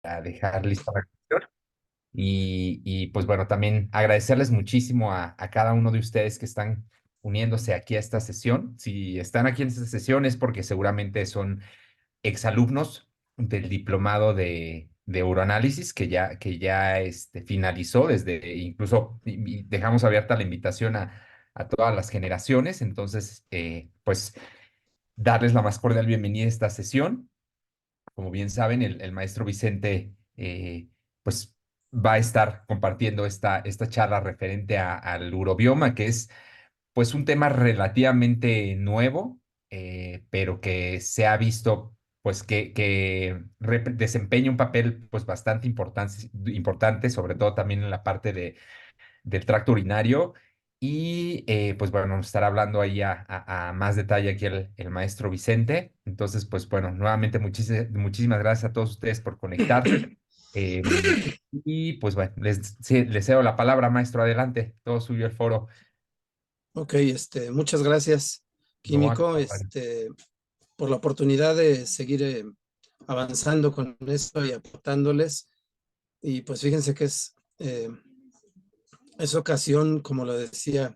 a dejar lista la grabación. Pues bueno, también agradecerles muchísimo a cada uno de ustedes que están uniéndose aquí a esta sesión. Si están aquí en esta sesión es porque seguramente son exalumnos del diplomado de uroanálisis que ya finalizó desde, incluso y dejamos abierta la invitación a todas las generaciones. Entonces, pues darles la más cordial bienvenida a esta sesión. Como bien saben, el maestro Vicente, pues va a estar compartiendo esta charla referente al urobioma, que es pues un tema relativamente nuevo, pero que se ha visto pues que desempeña un papel pues bastante importante, sobre todo también en la parte del tracto urinario. Pues bueno, nos estará hablando ahí a más detalle aquí el maestro Vicente. Entonces, pues bueno, nuevamente muchísimas gracias a todos ustedes por conectarse. Pues bueno, sí, les cedo la palabra, maestro. Adelante, todo suyo el foro. Ok, muchas gracias, No, al Químico, contrario. por la oportunidad de seguir avanzando con esto y aportándoles. Y pues fíjense que es ocasión, como lo decía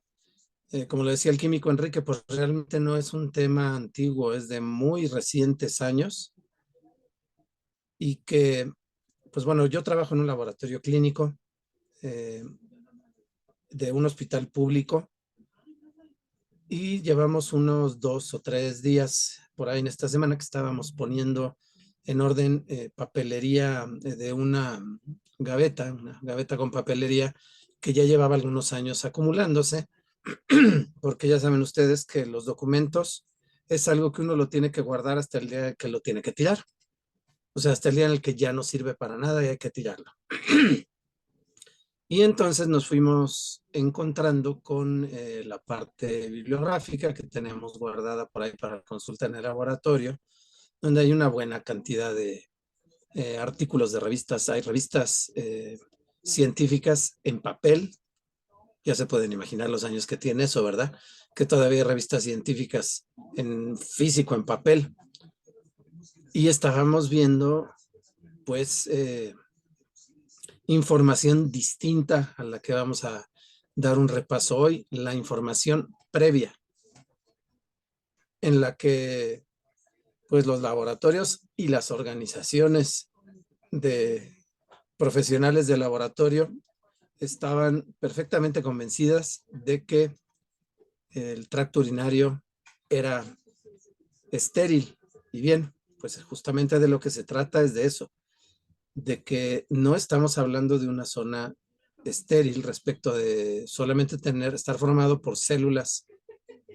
el químico Enrique, pues realmente no es un tema antiguo, es de muy recientes años y que, pues bueno, yo trabajo en un laboratorio clínico eh, de un hospital público y llevamos unos 2 o 3 días por ahí en esta semana que estábamos poniendo en orden papelería de una gaveta con papelería que ya llevaba algunos años acumulándose, porque ya saben ustedes que los documentos es algo que uno lo tiene que guardar hasta el día que lo tiene que tirar, o sea, hasta el día en el que ya no sirve para nada y hay que tirarlo. Y entonces nos fuimos encontrando con la parte bibliográfica que tenemos guardada por ahí para consulta en el laboratorio, donde hay una buena cantidad de artículos de revistas. Hay revistas científicas en papel, ya se pueden imaginar los años que tiene eso, ¿verdad? Que todavía hay revistas científicas en físico, en papel. Y estábamos viendo, pues, información distinta a la que vamos a dar un repaso hoy, la información previa, en la que pues los laboratorios y las organizaciones de profesionales de laboratorio estaban perfectamente convencidas de que el tracto urinario era estéril. Y bien, pues justamente de lo que se trata es de eso, de que no estamos hablando de una zona estéril respecto de solamente estar formado por células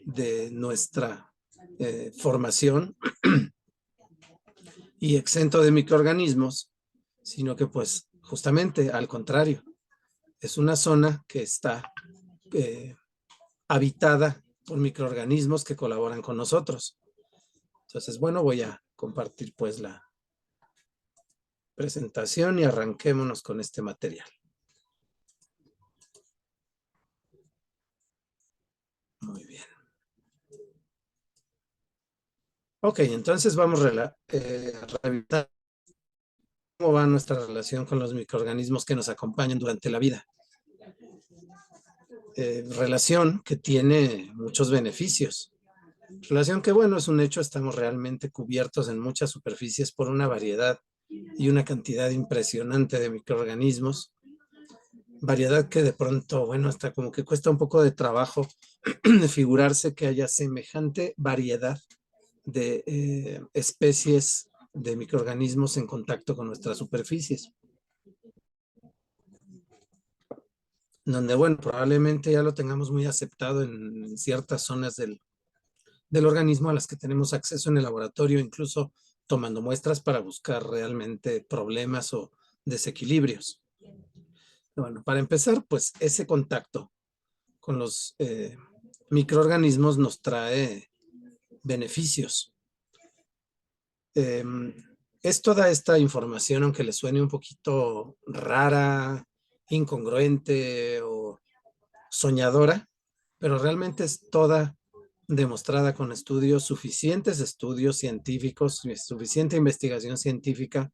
de nuestra formación y exento de microorganismos, sino que pues justamente al contrario, es una zona que está eh, habitada por microorganismos que colaboran con nosotros. Entonces, bueno, voy a compartir pues la presentación y arranquémonos con este material. Muy bien. Ok, entonces vamos a revisar cómo va nuestra relación con los microorganismos que nos acompañan durante la vida. Relación que tiene muchos beneficios. Relación que, bueno, es un hecho, estamos realmente cubiertos en muchas superficies por una variedad y una cantidad impresionante de microorganismos. Variedad que de pronto, bueno, hasta como que cuesta un poco de trabajo figurarse que haya semejante variedad de especies de microorganismos en contacto con nuestras superficies. Donde, bueno, probablemente ya lo tengamos muy aceptado en ciertas zonas del organismo a las que tenemos acceso en el laboratorio, incluso tomando muestras para buscar realmente problemas o desequilibrios. Bueno, para empezar, pues ese contacto con los microorganismos nos trae beneficios. Eh, es toda esta información, aunque le suene un poquito rara, incongruente o soñadora, pero realmente es toda demostrada con estudios, suficientes estudios científicos, suficiente investigación científica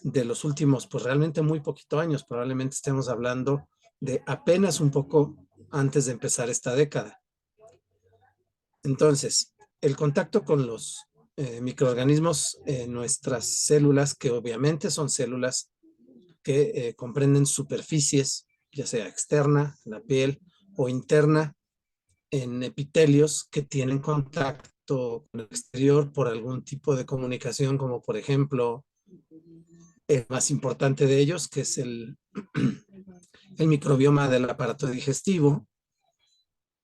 de los últimos, pues realmente muy poquito años, probablemente estemos hablando de apenas un poco antes de empezar esta década. Entonces, el contacto con los microorganismos en nuestras células, que obviamente son células que comprenden superficies, ya sea externa, la piel, o interna, en epitelios que tienen contacto con el exterior por algún tipo de comunicación, como por ejemplo, el más importante de ellos, que es el microbioma del aparato digestivo,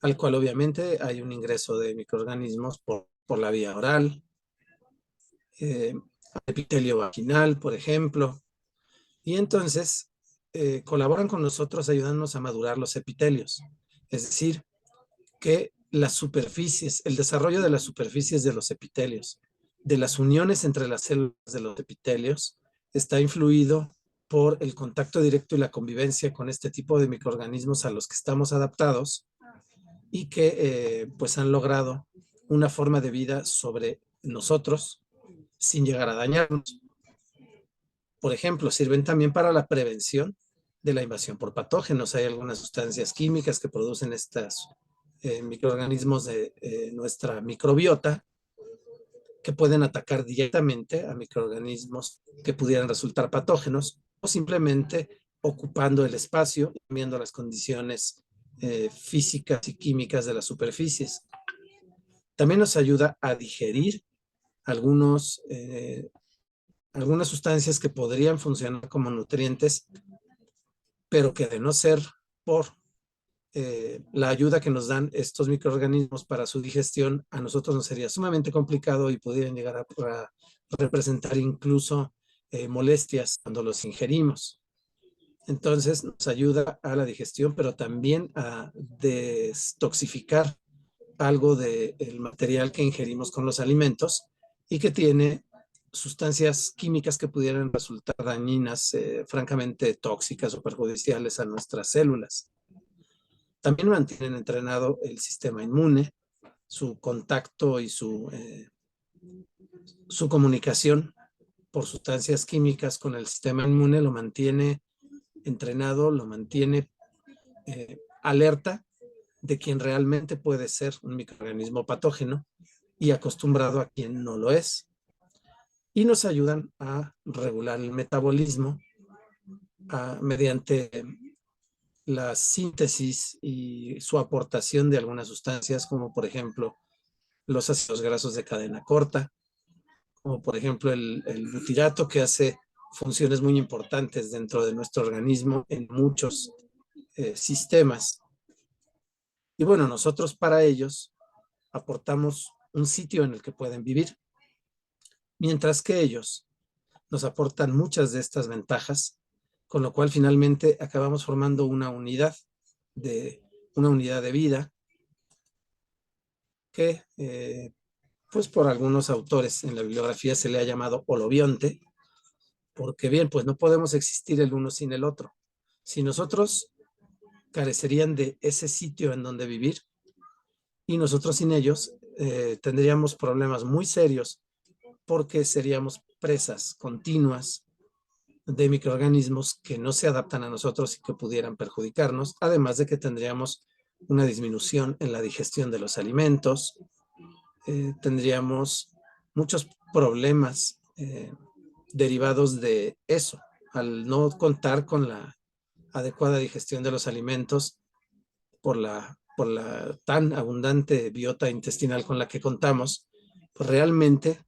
al cual obviamente hay un ingreso de microorganismos por la vía oral, epitelio vaginal, por ejemplo, y entonces colaboran con nosotros ayudándonos a madurar los epitelios, es decir, que las superficies, el desarrollo de las superficies de los epitelios, de las uniones entre las células de los epitelios, está influido por el contacto directo y la convivencia con este tipo de microorganismos a los que estamos adaptados y que pues han logrado una forma de vida sobre nosotros sin llegar a dañarnos. Por ejemplo, sirven también para la prevención de la invasión por patógenos. Hay algunas sustancias químicas que producen estos microorganismos de nuestra microbiota que pueden atacar directamente a microorganismos que pudieran resultar patógenos o simplemente ocupando el espacio y cambiando las condiciones físicas y químicas de las superficies. También nos ayuda a digerir algunos algunas sustancias que podrían funcionar como nutrientes, pero que de no ser por la ayuda que nos dan estos microorganismos para su digestión, a nosotros nos sería sumamente complicado y pudieran llegar a representar incluso molestias cuando los ingerimos. Entonces nos ayuda a la digestión, pero también a destoxificar algo del material que ingerimos con los alimentos y que tiene sustancias químicas que pudieran resultar dañinas, francamente tóxicas o perjudiciales a nuestras células. También mantienen entrenado el sistema inmune, su contacto y su comunicación por sustancias químicas con el sistema inmune lo mantiene entrenado, lo mantiene alerta de quien realmente puede ser un microorganismo patógeno y acostumbrado a quien no lo es. Y nos ayudan a regular el metabolismo mediante la síntesis y su aportación de algunas sustancias, como por ejemplo los ácidos grasos de cadena corta, como por ejemplo el butirato, que hace funciones muy importantes dentro de nuestro organismo en muchos sistemas. Y bueno, nosotros para ellos aportamos un sitio en el que pueden vivir, mientras que ellos nos aportan muchas de estas ventajas, con lo cual finalmente acabamos formando de, una unidad de vida que, pues por algunos autores en la bibliografía se le ha llamado holobionte, porque bien, pues no podemos existir el uno sin el otro. Si nosotros carecerían de ese sitio en donde vivir y nosotros sin ellos, tendríamos problemas muy serios porque seríamos presas continuas de microorganismos que no se adaptan a nosotros y que pudieran perjudicarnos, además de que tendríamos una disminución en la digestión de los alimentos, tendríamos muchos problemas derivados de eso, al no contar con la adecuada digestión de los alimentos por la tan abundante biota intestinal con la que contamos, pues realmente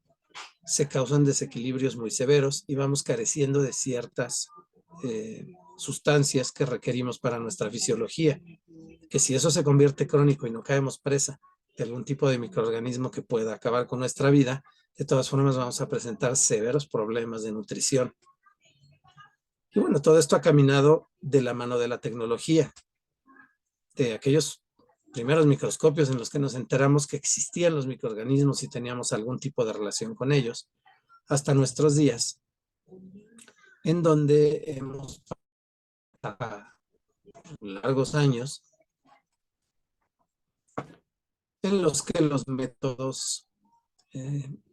se causan desequilibrios muy severos y vamos careciendo de ciertas sustancias que requerimos para nuestra fisiología, que si eso se convierte crónico y no caemos presa de algún tipo de microorganismo que pueda acabar con nuestra vida, de todas formas vamos a presentar severos problemas de nutrición. Y bueno, todo esto ha caminado de la mano de la tecnología, de aquellos primeros microscopios en los que nos enteramos que existían los microorganismos y teníamos algún tipo de relación con ellos, hasta nuestros días, en donde hemos pasado largos años en los que los métodos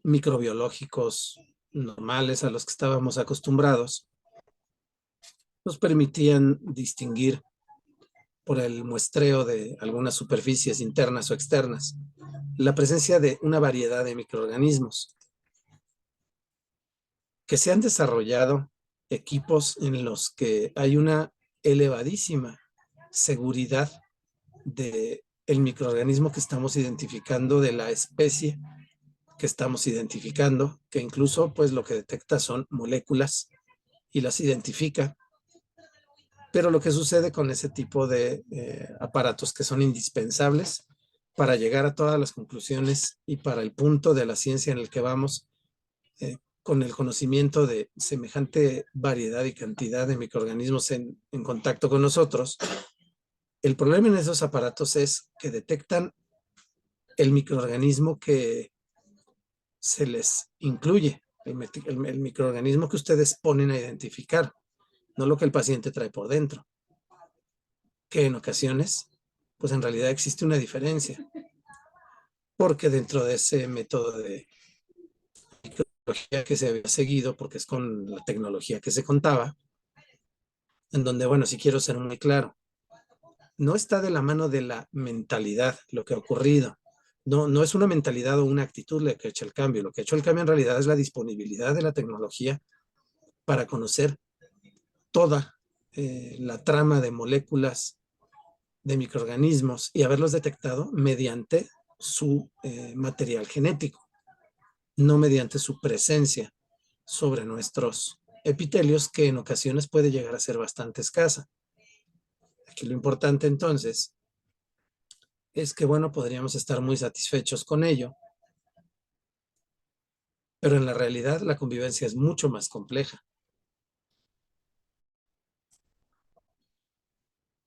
microbiológicos normales a los que estábamos acostumbrados, nos permitían distinguir por el muestreo de algunas superficies internas o externas la presencia de una variedad de microorganismos que se han desarrollado equipos en los que hay una elevadísima seguridad de el microorganismo que estamos identificando, de la especie que estamos identificando, que incluso pues lo que detecta son moléculas y las identifica. Pero lo que sucede con ese tipo de aparatos que son indispensables para llegar a todas las conclusiones y para el punto de la ciencia en el que vamos, con el conocimiento de semejante variedad y cantidad de microorganismos en contacto con nosotros, el problema en esos aparatos es que detectan el microorganismo que se les incluye, el microorganismo que ustedes ponen a identificar, no lo que el paciente trae por dentro, que en ocasiones, pues en realidad existe una diferencia, porque dentro de ese método de microbiología que se había seguido, porque es con la tecnología que se contaba, en donde, bueno, si quiero ser muy claro, no está de la mano de la mentalidad lo que ha ocurrido. No es una mentalidad o una actitud la que ha hecho el cambio. Lo que ha hecho el cambio en realidad es la disponibilidad de la tecnología para conocer toda la trama de moléculas, de microorganismos y haberlos detectado mediante su material genético, no mediante su presencia sobre nuestros epitelios, que en ocasiones puede llegar a ser bastante escasa. Aquí lo importante entonces es que, bueno, podríamos estar muy satisfechos con ello, pero en la realidad la convivencia es mucho más compleja.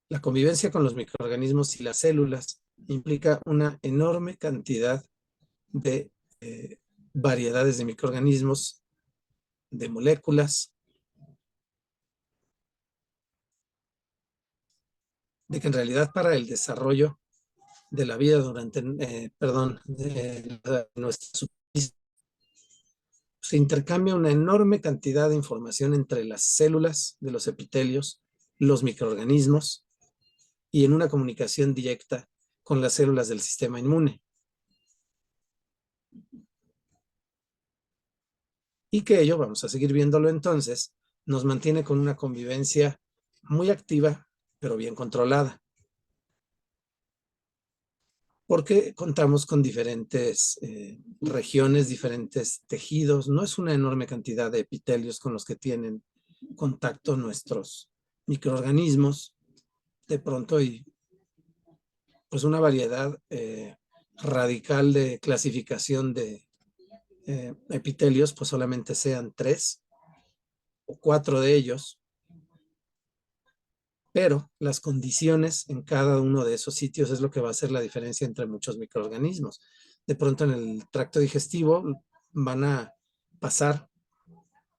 La convivencia con los microorganismos y las células implica una enorme cantidad de variedades de microorganismos, de moléculas, de que en realidad para el desarrollo de la vida durante, de nuestra superficie, se intercambia una enorme cantidad de información entre las células de los epitelios, los microorganismos y en una comunicación directa con las células del sistema inmune. Y que ello, vamos a seguir viéndolo entonces, nos mantiene con una convivencia muy activa, pero bien controlada. Porque contamos con diferentes regiones, diferentes tejidos. No es una enorme cantidad de epitelios con los que tienen contacto nuestros microorganismos. De pronto hay pues una variedad radical de clasificación de epitelios, pues solamente sean 3 o 4 de ellos, pero las condiciones en cada uno de esos sitios es lo que va a hacer la diferencia entre muchos microorganismos. De pronto en el tracto digestivo van a pasar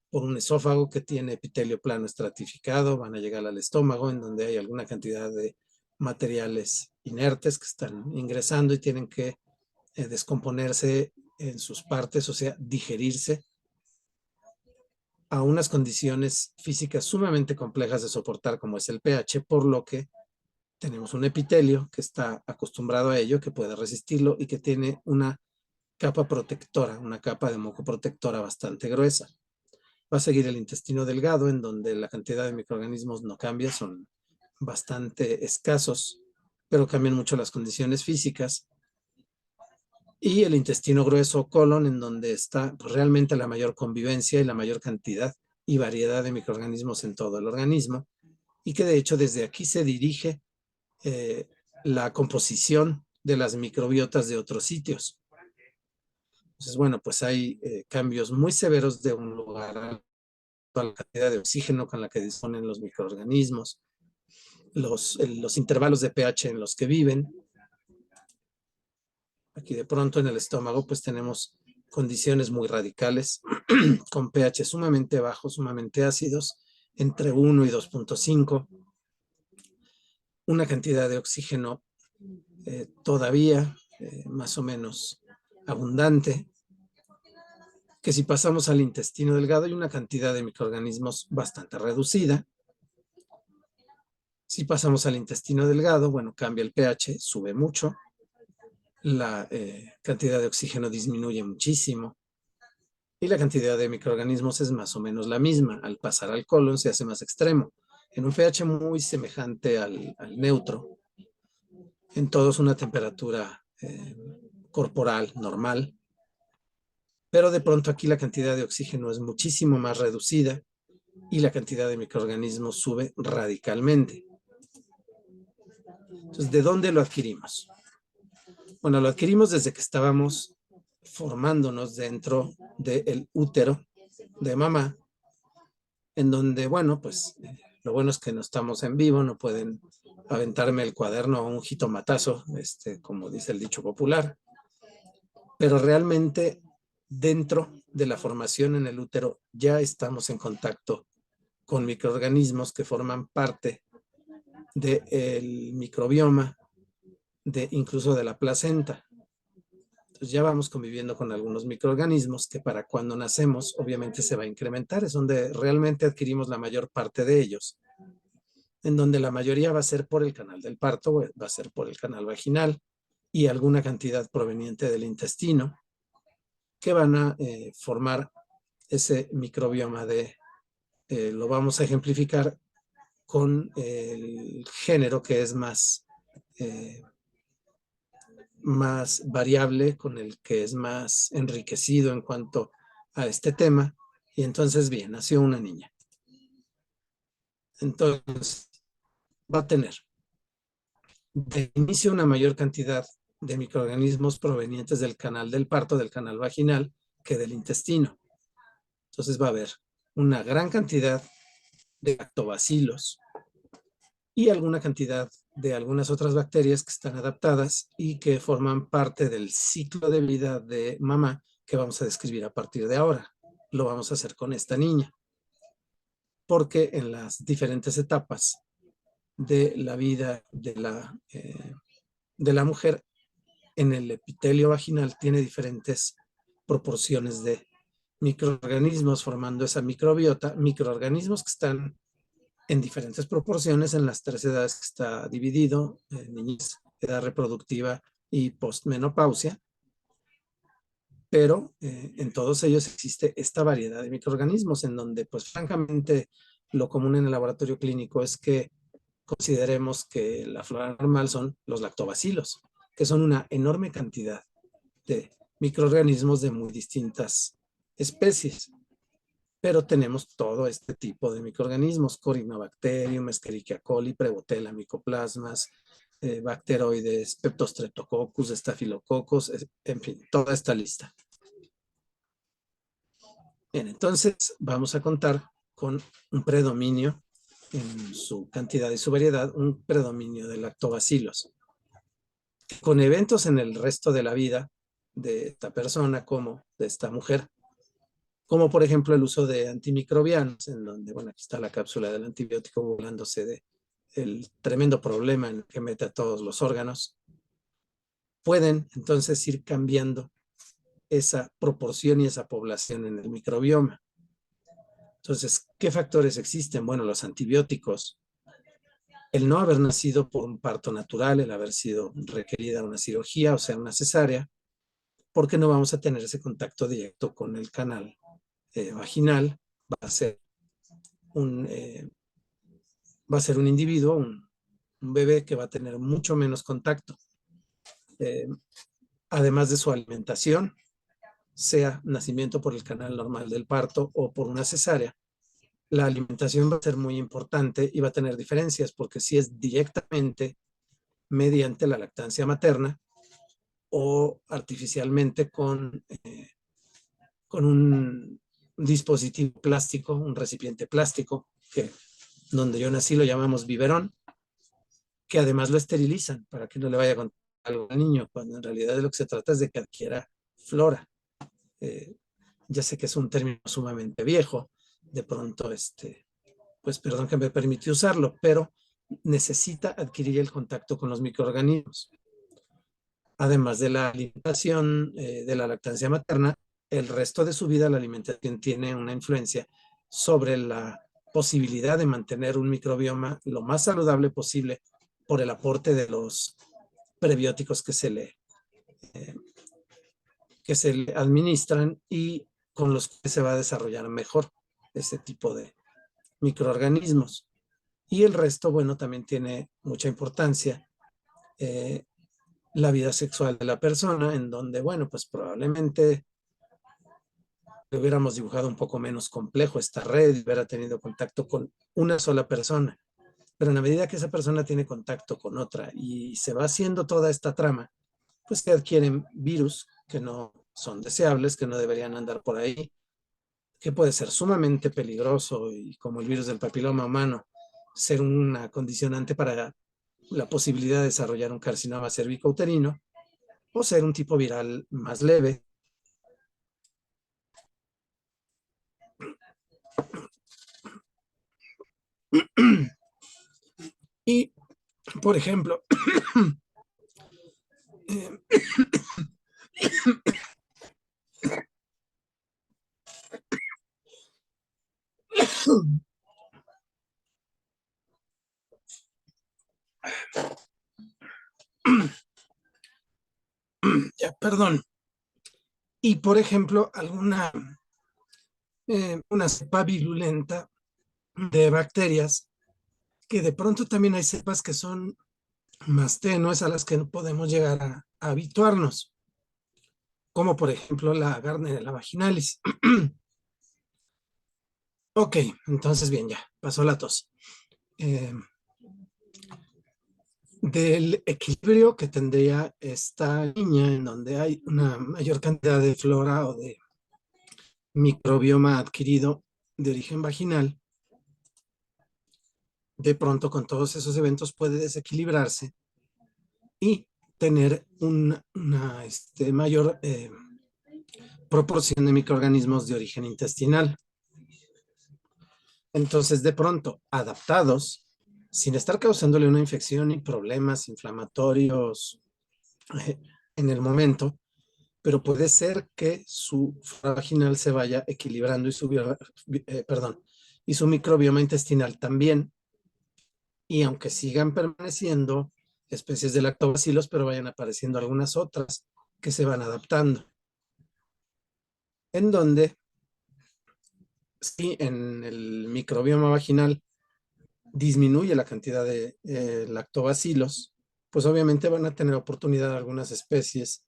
por un esófago que tiene epitelio plano estratificado, van a llegar al estómago en donde hay alguna cantidad de materiales inertes que están ingresando y tienen que descomponerse en sus partes, o sea, digerirse a unas condiciones físicas sumamente complejas de soportar como es el pH, por lo que tenemos un epitelio que está acostumbrado a ello, que puede resistirlo y que tiene una capa protectora, una capa de muco protectora bastante gruesa. Va a seguir el intestino delgado, en donde la cantidad de microorganismos no cambia, son bastante escasos, pero cambian mucho las condiciones físicas. Y el intestino grueso, colon, en donde está pues, realmente la mayor convivencia y la mayor cantidad y variedad de microorganismos en todo el organismo, y que de hecho desde aquí se dirige la composición de las microbiotas de otros sitios. Entonces, bueno, pues hay cambios muy severos de un lugar a la cantidad de oxígeno con la que disponen los microorganismos, los intervalos de pH en los que viven. Aquí de pronto en el estómago pues tenemos condiciones muy radicales con pH sumamente bajos, sumamente ácidos, entre 1 y 2.5, una cantidad de oxígeno todavía más o menos abundante, que si pasamos al intestino delgado hay una cantidad de microorganismos bastante reducida. Si pasamos al intestino delgado, bueno, cambia el pH, sube mucho, la cantidad de oxígeno disminuye muchísimo y la cantidad de microorganismos es más o menos la misma. Al pasar al colon se hace más extremo, en un pH muy semejante al neutro, en todos una temperatura corporal normal, pero de pronto aquí la cantidad de oxígeno es muchísimo más reducida y la cantidad de microorganismos sube radicalmente. Entonces, ¿de dónde lo adquirimos? Bueno, lo adquirimos desde que estábamos formándonos dentro del útero de mamá, en donde, bueno, pues lo bueno es que no estamos en vivo, no pueden aventarme el cuaderno o un jitomatazo, como dice el dicho popular, pero realmente dentro de la formación en el útero ya estamos en contacto con microorganismos que forman parte del microbioma, incluso de la placenta. Entonces ya vamos conviviendo con algunos microorganismos que para cuando nacemos obviamente se va a incrementar, es donde realmente adquirimos la mayor parte de ellos, en donde la mayoría va a ser por el canal del parto, va a ser por el canal vaginal y alguna cantidad proveniente del intestino que van a formar ese microbioma lo vamos a ejemplificar con el género que es más variable, con el que es más enriquecido en cuanto a este tema. Y entonces, bien, nació una niña. Entonces, va a tener de inicio una mayor cantidad de microorganismos provenientes del canal del parto, del canal vaginal, que del intestino. Entonces va a haber una gran cantidad de lactobacilos y alguna cantidad de algunas otras bacterias que están adaptadas y que forman parte del ciclo de vida de mamá que vamos a describir a partir de ahora. Lo vamos a hacer con esta niña, porque en las diferentes etapas de la vida de la mujer, en el epitelio vaginal tiene diferentes proporciones de microorganismos formando esa microbiota, microorganismos que están en diferentes proporciones en las 3 edades que está dividido, niñez, edad reproductiva y postmenopausia, pero en todos ellos existe esta variedad de microorganismos en donde, pues francamente, lo común en el laboratorio clínico es que consideremos que la flora normal son los lactobacilos, que son una enorme cantidad de microorganismos de muy distintas especies. Pero tenemos todo este tipo de microorganismos, Corynebacterium, Escherichia coli, Prevotella, micoplasmas, bacteroides, Peptostreptococcus, Staphylococcus, en fin, toda esta lista. Bien, entonces vamos a contar con un predominio en su cantidad y su variedad, un predominio de lactobacilos. Con eventos en el resto de la vida de esta persona como de esta mujer, como por ejemplo el uso de antimicrobianos, en donde, bueno, aquí está la cápsula del antibiótico burlándose del tremendo problema en el que mete a todos los órganos, pueden entonces ir cambiando esa proporción y esa población en el microbioma. Entonces, ¿qué factores existen? Bueno, los antibióticos, el no haber nacido por un parto natural, el haber sido requerida una cirugía, o sea, una cesárea, porque no vamos a tener ese contacto directo con el canal vaginal, va a ser un individuo, un bebé que va a tener mucho menos contacto. Además de su alimentación, sea nacimiento por el canal normal del parto o por una cesárea, la alimentación va a ser muy importante y va a tener diferencias, porque si es directamente mediante la lactancia materna o artificialmente con un dispositivo plástico, un recipiente plástico, que donde yo nací lo llamamos biberón, que además lo esterilizan para que no le vaya a contar algo al niño, cuando en realidad de lo que se trata es de que adquiera flora. Ya sé que es un término sumamente viejo, de pronto, pues perdón que me permití usarlo, pero necesita adquirir el contacto con los microorganismos. Además de la alimentación de la lactancia materna, el resto de su vida la alimentación tiene una influencia sobre la posibilidad de mantener un microbioma lo más saludable posible por el aporte de los prebióticos eh, que se le administran y con los que se va a desarrollar mejor ese tipo de microorganismos. Y el resto, bueno, también tiene mucha importancia. La vida sexual de la persona, en donde, bueno, pues probablemente hubiéramos dibujado un poco menos complejo esta red y hubiera tenido contacto con una sola persona. Pero en la medida que esa persona tiene contacto con otra y se va haciendo toda esta trama, pues se adquieren virus que no son deseables, que no deberían andar por ahí, que puede ser sumamente peligroso y como el virus del papiloma humano, ser una condicionante para la posibilidad de desarrollar un carcinoma cervicouterino o ser un tipo viral más leve. Y, por ejemplo, ya, perdón, y por ejemplo, una cepa virulenta de bacterias, que de pronto también hay cepas que son más tenues a las que no podemos llegar a habituarnos, como por ejemplo la Gardnerella vaginalis. Ok, entonces bien, ya, pasó la tos. Eh, del equilibrio que tendría esta niña en donde hay una mayor cantidad de flora o de microbioma adquirido de origen vaginal, de pronto con todos esos eventos puede desequilibrarse y tener una mayor proporción de microorganismos de origen intestinal. Entonces, de pronto, adaptados, sin estar causándole una infección y problemas inflamatorios en el momento, pero puede ser que su flora vaginal se vaya equilibrando y su microbioma intestinal también. Y aunque sigan permaneciendo especies de lactobacilos, pero vayan apareciendo algunas otras que se van adaptando. En donde, si en el microbioma vaginal disminuye la cantidad de lactobacilos, pues obviamente van a tener oportunidad algunas especies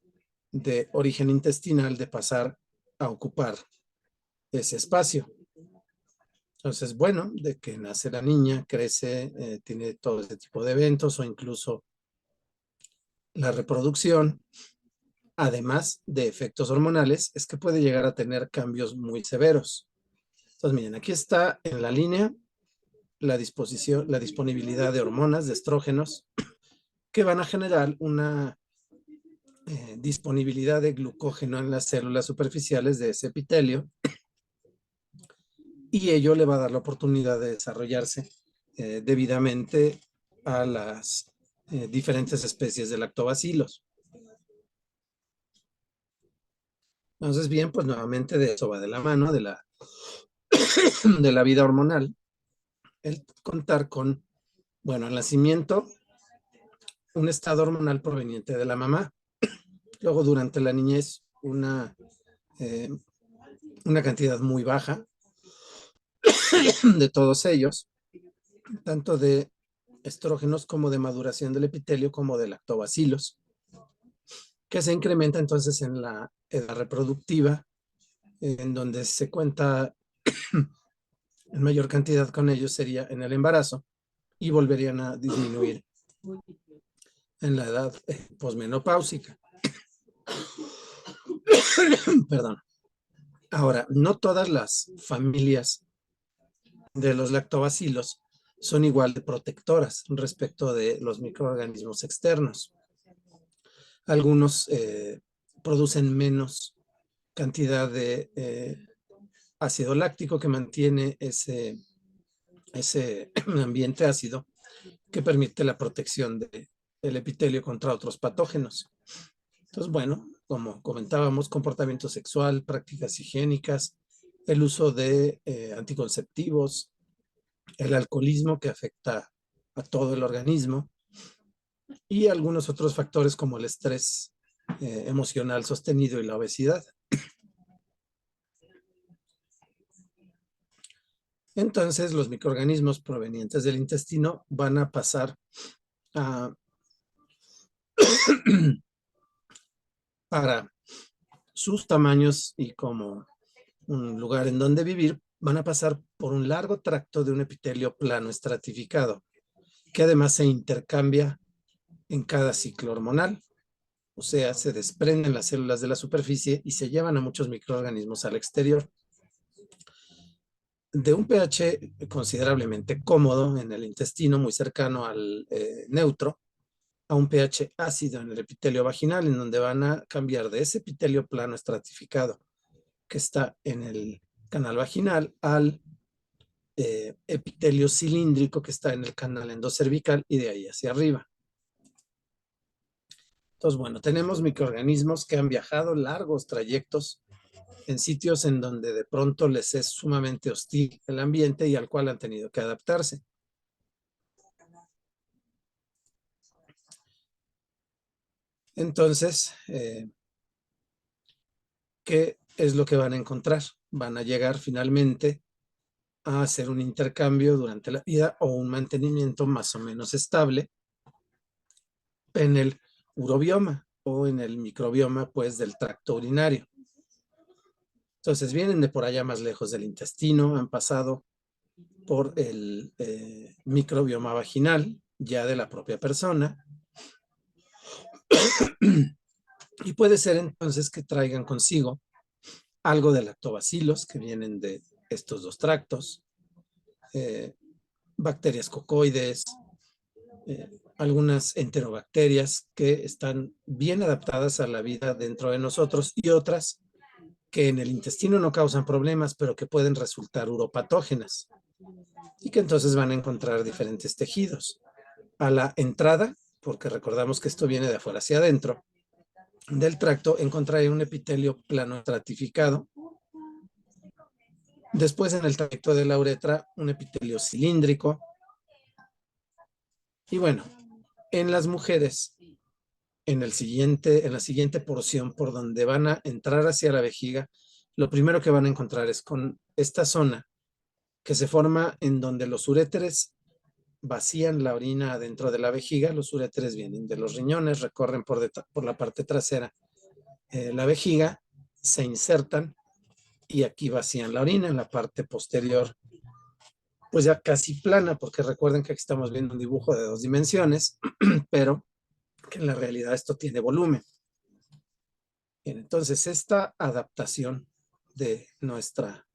de origen intestinal de pasar a ocupar ese espacio. Entonces, bueno, de que nace la niña, crece, tiene todo ese tipo de eventos o incluso la reproducción, además de efectos hormonales, es que puede llegar a tener cambios muy severos. Entonces, miren, aquí está en la línea la disponibilidad de hormonas, de estrógenos, que van a generar una disponibilidad de glucógeno en las células superficiales de ese epitelio y ello le va a dar la oportunidad de desarrollarse debidamente a las diferentes especies de lactobacilos. Entonces, bien, pues nuevamente de eso va de la mano de la vida hormonal, el contar con, bueno, al nacimiento, un estado hormonal proveniente de la mamá, luego durante la niñez eh, una cantidad muy baja de todos ellos, tanto de estrógenos como de maduración del epitelio como de lactobacilos, que se incrementa entonces en la edad reproductiva, en donde se cuenta en mayor cantidad con ellos sería en el embarazo y volverían a disminuir en la edad posmenopáusica. Perdón. Ahora, no todas las familias de los lactobacilos son igual de protectoras respecto de los microorganismos externos. Algunos producen menos cantidad de ácido láctico que mantiene ese ambiente ácido que permite la protección del epitelio contra otros patógenos. Entonces, bueno, como comentábamos, comportamiento sexual, prácticas higiénicas, el uso de anticonceptivos, el alcoholismo que afecta a todo el organismo y algunos otros factores como el estrés emocional sostenido y la obesidad. Entonces, los microorganismos provenientes del intestino van a pasar a, para sus tamaños y como un lugar en donde vivir, van a pasar por un largo tracto de un epitelio plano estratificado, que además se intercambia en cada ciclo hormonal. O sea, se desprenden las células de la superficie y se llevan a muchos microorganismos al exterior. De un pH considerablemente cómodo en el intestino, muy cercano al neutro, a un pH ácido en el epitelio vaginal, en donde van a cambiar de ese epitelio plano estratificado que está en el canal vaginal al epitelio cilíndrico que está en el canal endocervical y de ahí hacia arriba. Entonces, bueno, tenemos microorganismos que han viajado largos trayectos en sitios en donde de pronto les es sumamente hostil el ambiente y al cual han tenido que adaptarse. Entonces, ¿qué es lo que van a encontrar? Van a llegar finalmente a hacer un intercambio durante la vida o un mantenimiento más o menos estable en el urobioma o en el microbioma, pues, del tracto urinario. Entonces vienen de por allá más lejos del intestino, han pasado por el microbioma vaginal, ya de la propia persona, y puede ser entonces que traigan consigo algo de lactobacilos que vienen de estos dos tractos, bacterias cocoides, algunas enterobacterias que están bien adaptadas a la vida dentro de nosotros y otras que en el intestino no causan problemas, pero que pueden resultar uropatógenas y que entonces van a encontrar diferentes tejidos. A la entrada, porque recordamos que esto viene de afuera hacia adentro, del tracto encontraré un epitelio plano estratificado. Después en el tracto de la uretra, un epitelio cilíndrico. Y bueno, en las mujeres, en la siguiente porción por donde van a entrar hacia la vejiga, lo primero que van a encontrar es con esta zona que se forma en donde los uréteres vacían la orina dentro de la vejiga. Los uréteres vienen de los riñones, recorren por la parte trasera la vejiga, se insertan y aquí vacían la orina en la parte posterior, pues ya casi plana, porque recuerden que aquí estamos viendo un dibujo de 2 dimensiones, pero que en la realidad esto tiene volumen. Bien, entonces esta adaptación de nuestra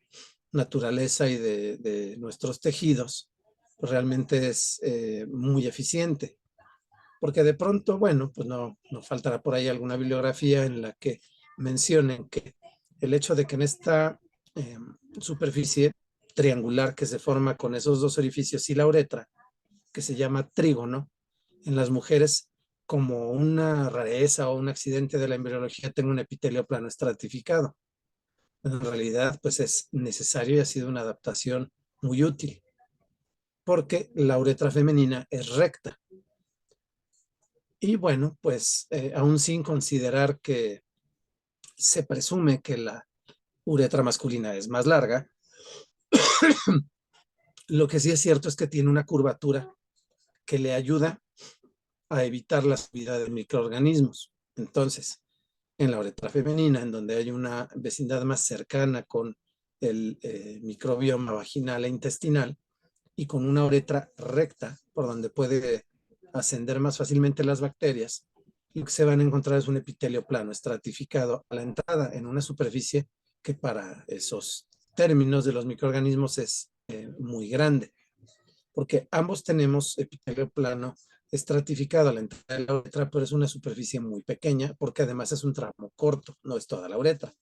naturaleza y de nuestros tejidos pues realmente es muy eficiente, porque de pronto, bueno, pues no faltará por ahí alguna bibliografía en la que mencionen que el hecho de que en esta superficie triangular que se forma con esos dos orificios y la uretra, que se llama trígono, en las mujeres, como una rareza o un accidente de la embriología, tenga un epitelio plano estratificado. En realidad, pues es necesario y ha sido una adaptación muy útil, porque la uretra femenina es recta. Y bueno, pues aún sin considerar que se presume que la uretra masculina es más larga, lo que sí es cierto es que tiene una curvatura que le ayuda a evitar la subida de microorganismos. Entonces, en la uretra femenina, en donde hay una vecindad más cercana con el microbioma vaginal e intestinal y con una uretra recta por donde puede ascender más fácilmente las bacterias, lo que se van a encontrar es un epitelio plano estratificado a la entrada en una superficie que para esos términos de los microorganismos es muy grande, porque ambos tenemos epitelio plano estratificado a la entrada de la uretra, pero es una superficie muy pequeña porque además es un tramo corto, no es toda la uretra.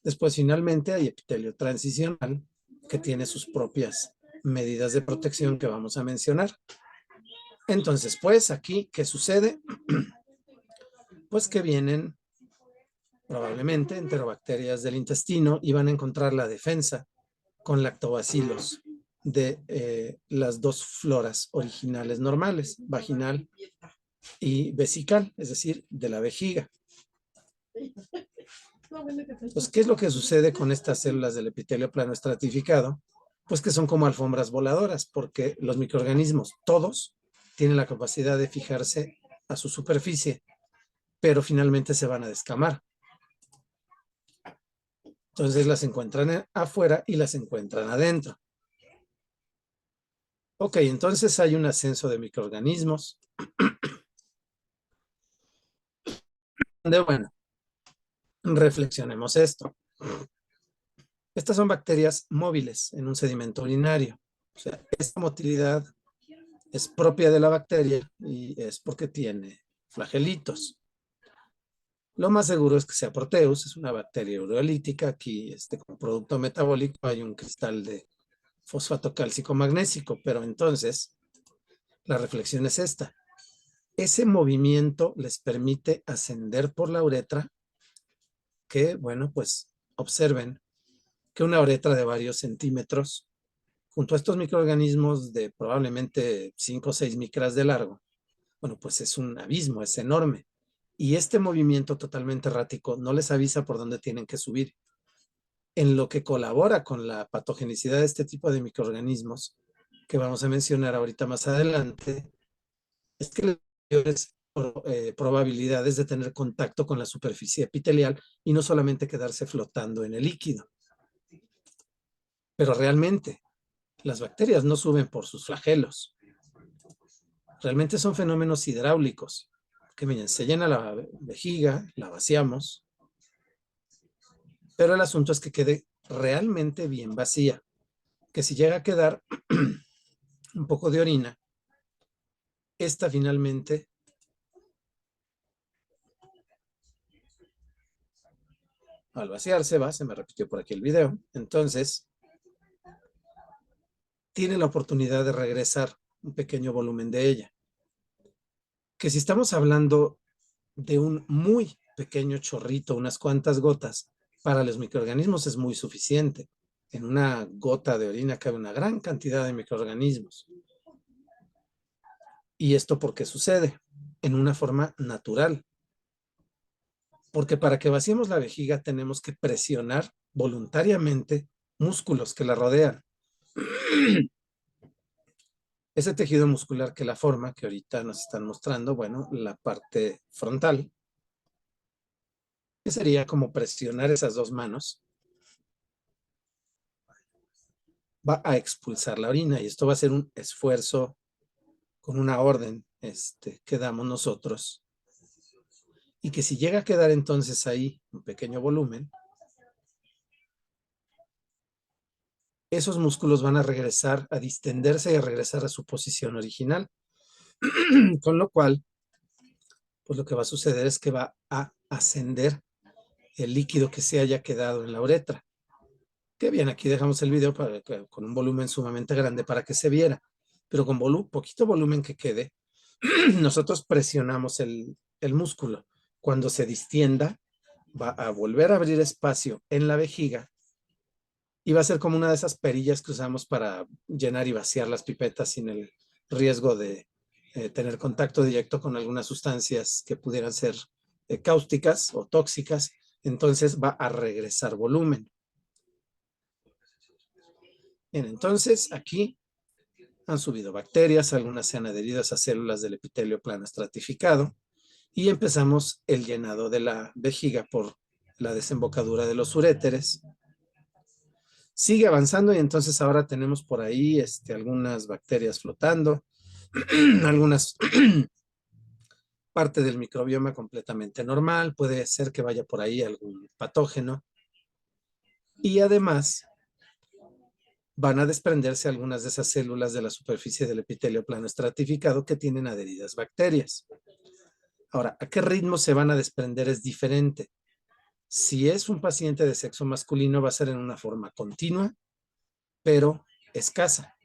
Después, finalmente, hay epitelio transicional que tiene sus propias medidas de protección que vamos a mencionar. Entonces, pues aquí, ¿qué sucede? Pues que vienen probablemente enterobacterias del intestino, y van a encontrar la defensa con lactobacilos de las dos floras originales normales, vaginal y vesical, es decir, de la vejiga. Pues, ¿qué es lo que sucede con estas células del epitelio plano estratificado? Pues que son como alfombras voladoras, porque los microorganismos, todos, tienen la capacidad de fijarse a su superficie, pero finalmente se van a descamar. Entonces las encuentran afuera y las encuentran adentro. Ok, entonces hay un ascenso de microorganismos. Bueno, reflexionemos esto. Estas son bacterias móviles en un sedimento urinario. O sea, esta motilidad es propia de la bacteria y es porque tiene flagelitos. Lo más seguro es que sea Proteus, es una bacteria ureolítica. Aquí, como producto metabólico, hay un cristal de fosfato cálcico magnésico, pero entonces la reflexión es esta. Ese movimiento les permite ascender por la uretra, que, bueno, pues observen que una uretra de varios centímetros, junto a estos microorganismos de probablemente 5 o 6 micras de largo, bueno, pues es un abismo, es enorme. Y este movimiento totalmente errático no les avisa por dónde tienen que subir. En lo que colabora con la patogenicidad de este tipo de microorganismos, que vamos a mencionar ahorita más adelante, es que les mayores probabilidades de tener contacto con la superficie epitelial y no solamente quedarse flotando en el líquido. Pero realmente, las bacterias no suben por sus flagelos. Realmente son fenómenos hidráulicos, que miren, se llena la vejiga, la vaciamos, pero el asunto es que quede realmente bien vacía, que si llega a quedar un poco de orina, esta finalmente al vaciarse va, se me repitió por aquí el video, entonces tiene la oportunidad de regresar un pequeño volumen de ella. Que si estamos hablando de un muy pequeño chorrito, unas cuantas gotas, para los microorganismos es muy suficiente. En una gota de orina cabe una gran cantidad de microorganismos. ¿Y esto por qué sucede? En una forma natural. Porque para que vaciemos la vejiga tenemos que presionar voluntariamente músculos que la rodean. Ese tejido muscular que la forma, que ahorita nos están mostrando, bueno, la parte frontal, que sería como presionar esas dos manos, va a expulsar la orina, y esto va a ser un esfuerzo con una orden que damos nosotros, y que si llega a quedar entonces ahí un pequeño volumen, esos músculos van a regresar, a distenderse y a regresar a su posición original, con lo cual, pues lo que va a suceder es que va a ascender el líquido que se haya quedado en la uretra. Que bien, aquí dejamos el video con un volumen sumamente grande para que se viera, pero con poquito volumen que quede, nosotros presionamos el músculo. Cuando se distienda, va a volver a abrir espacio en la vejiga y va a ser como una de esas perillas que usamos para llenar y vaciar las pipetas sin el riesgo de tener contacto directo con algunas sustancias que pudieran ser cáusticas o tóxicas. Entonces va a regresar volumen. Bien, entonces aquí han subido bacterias, algunas se han adherido a esas células del epitelio plano estratificado y empezamos el llenado de la vejiga por la desembocadura de los uréteres. Sigue avanzando y entonces ahora tenemos por ahí algunas bacterias flotando, algunas parte del microbioma completamente normal, puede ser que vaya por ahí algún patógeno y además van a desprenderse algunas de esas células de la superficie del epitelio plano estratificado que tienen adheridas bacterias. Ahora, ¿a qué ritmo se van a desprender? Es diferente. Si es un paciente de sexo masculino, va a ser en una forma continua, pero escasa.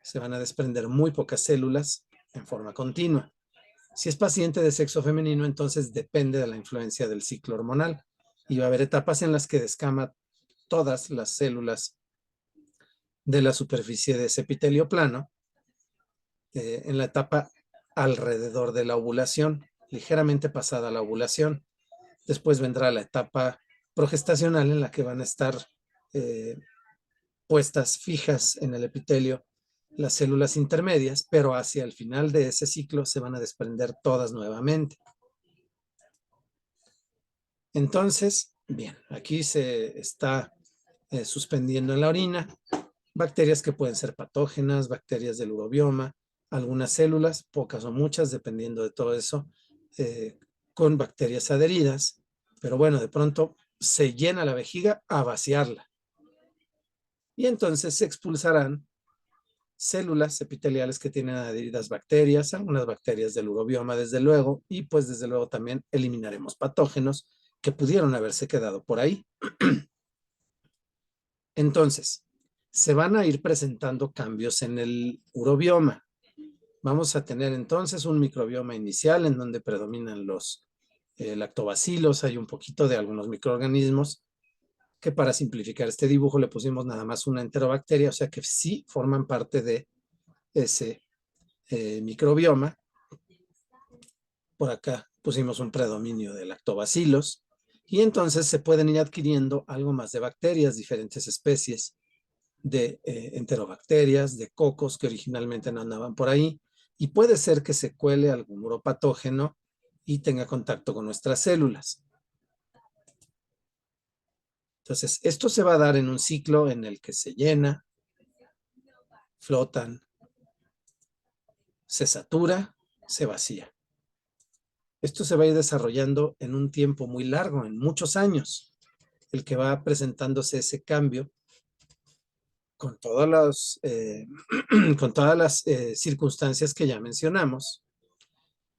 Se van a desprender muy pocas células en forma continua. Si es paciente de sexo femenino, entonces depende de la influencia del ciclo hormonal. y va a haber etapas en las que descama todas las células de la superficie de ese epitelio plano en la etapa alrededor de la ovulación, ligeramente pasada la ovulación. Después vendrá la etapa progestacional en la que van a estar puestas fijas en el epitelio las células intermedias, pero hacia el final de ese ciclo se van a desprender todas nuevamente. Entonces, bien, aquí se está suspendiendo en la orina bacterias que pueden ser patógenas, bacterias del urobioma, algunas células, pocas o muchas, dependiendo de todo eso, con bacterias adheridas, pero bueno, de pronto se llena la vejiga a vaciarla. Y entonces se expulsarán células epiteliales que tienen adheridas bacterias, algunas bacterias del urobioma, desde luego, y pues desde luego también eliminaremos patógenos que pudieron haberse quedado por ahí. Entonces, se van a ir presentando cambios en el urobioma. Vamos a tener entonces un microbioma inicial en donde predominan los lactobacilos, hay un poquito de algunos microorganismos que para simplificar este dibujo le pusimos nada más una enterobacteria, o sea que sí forman parte de ese microbioma. Por acá pusimos un predominio de lactobacilos y entonces se pueden ir adquiriendo algo más de bacterias, diferentes especies de enterobacterias, de cocos que originalmente no andaban por ahí, y puede ser que se cuele algún uropatógeno y tenga contacto con nuestras células. Entonces, esto se va a dar en un ciclo en el que se llena, flotan, se satura, se vacía. Esto se va a ir desarrollando en un tiempo muy largo, en muchos años, el que va presentándose ese cambio con con todas las circunstancias que ya mencionamos,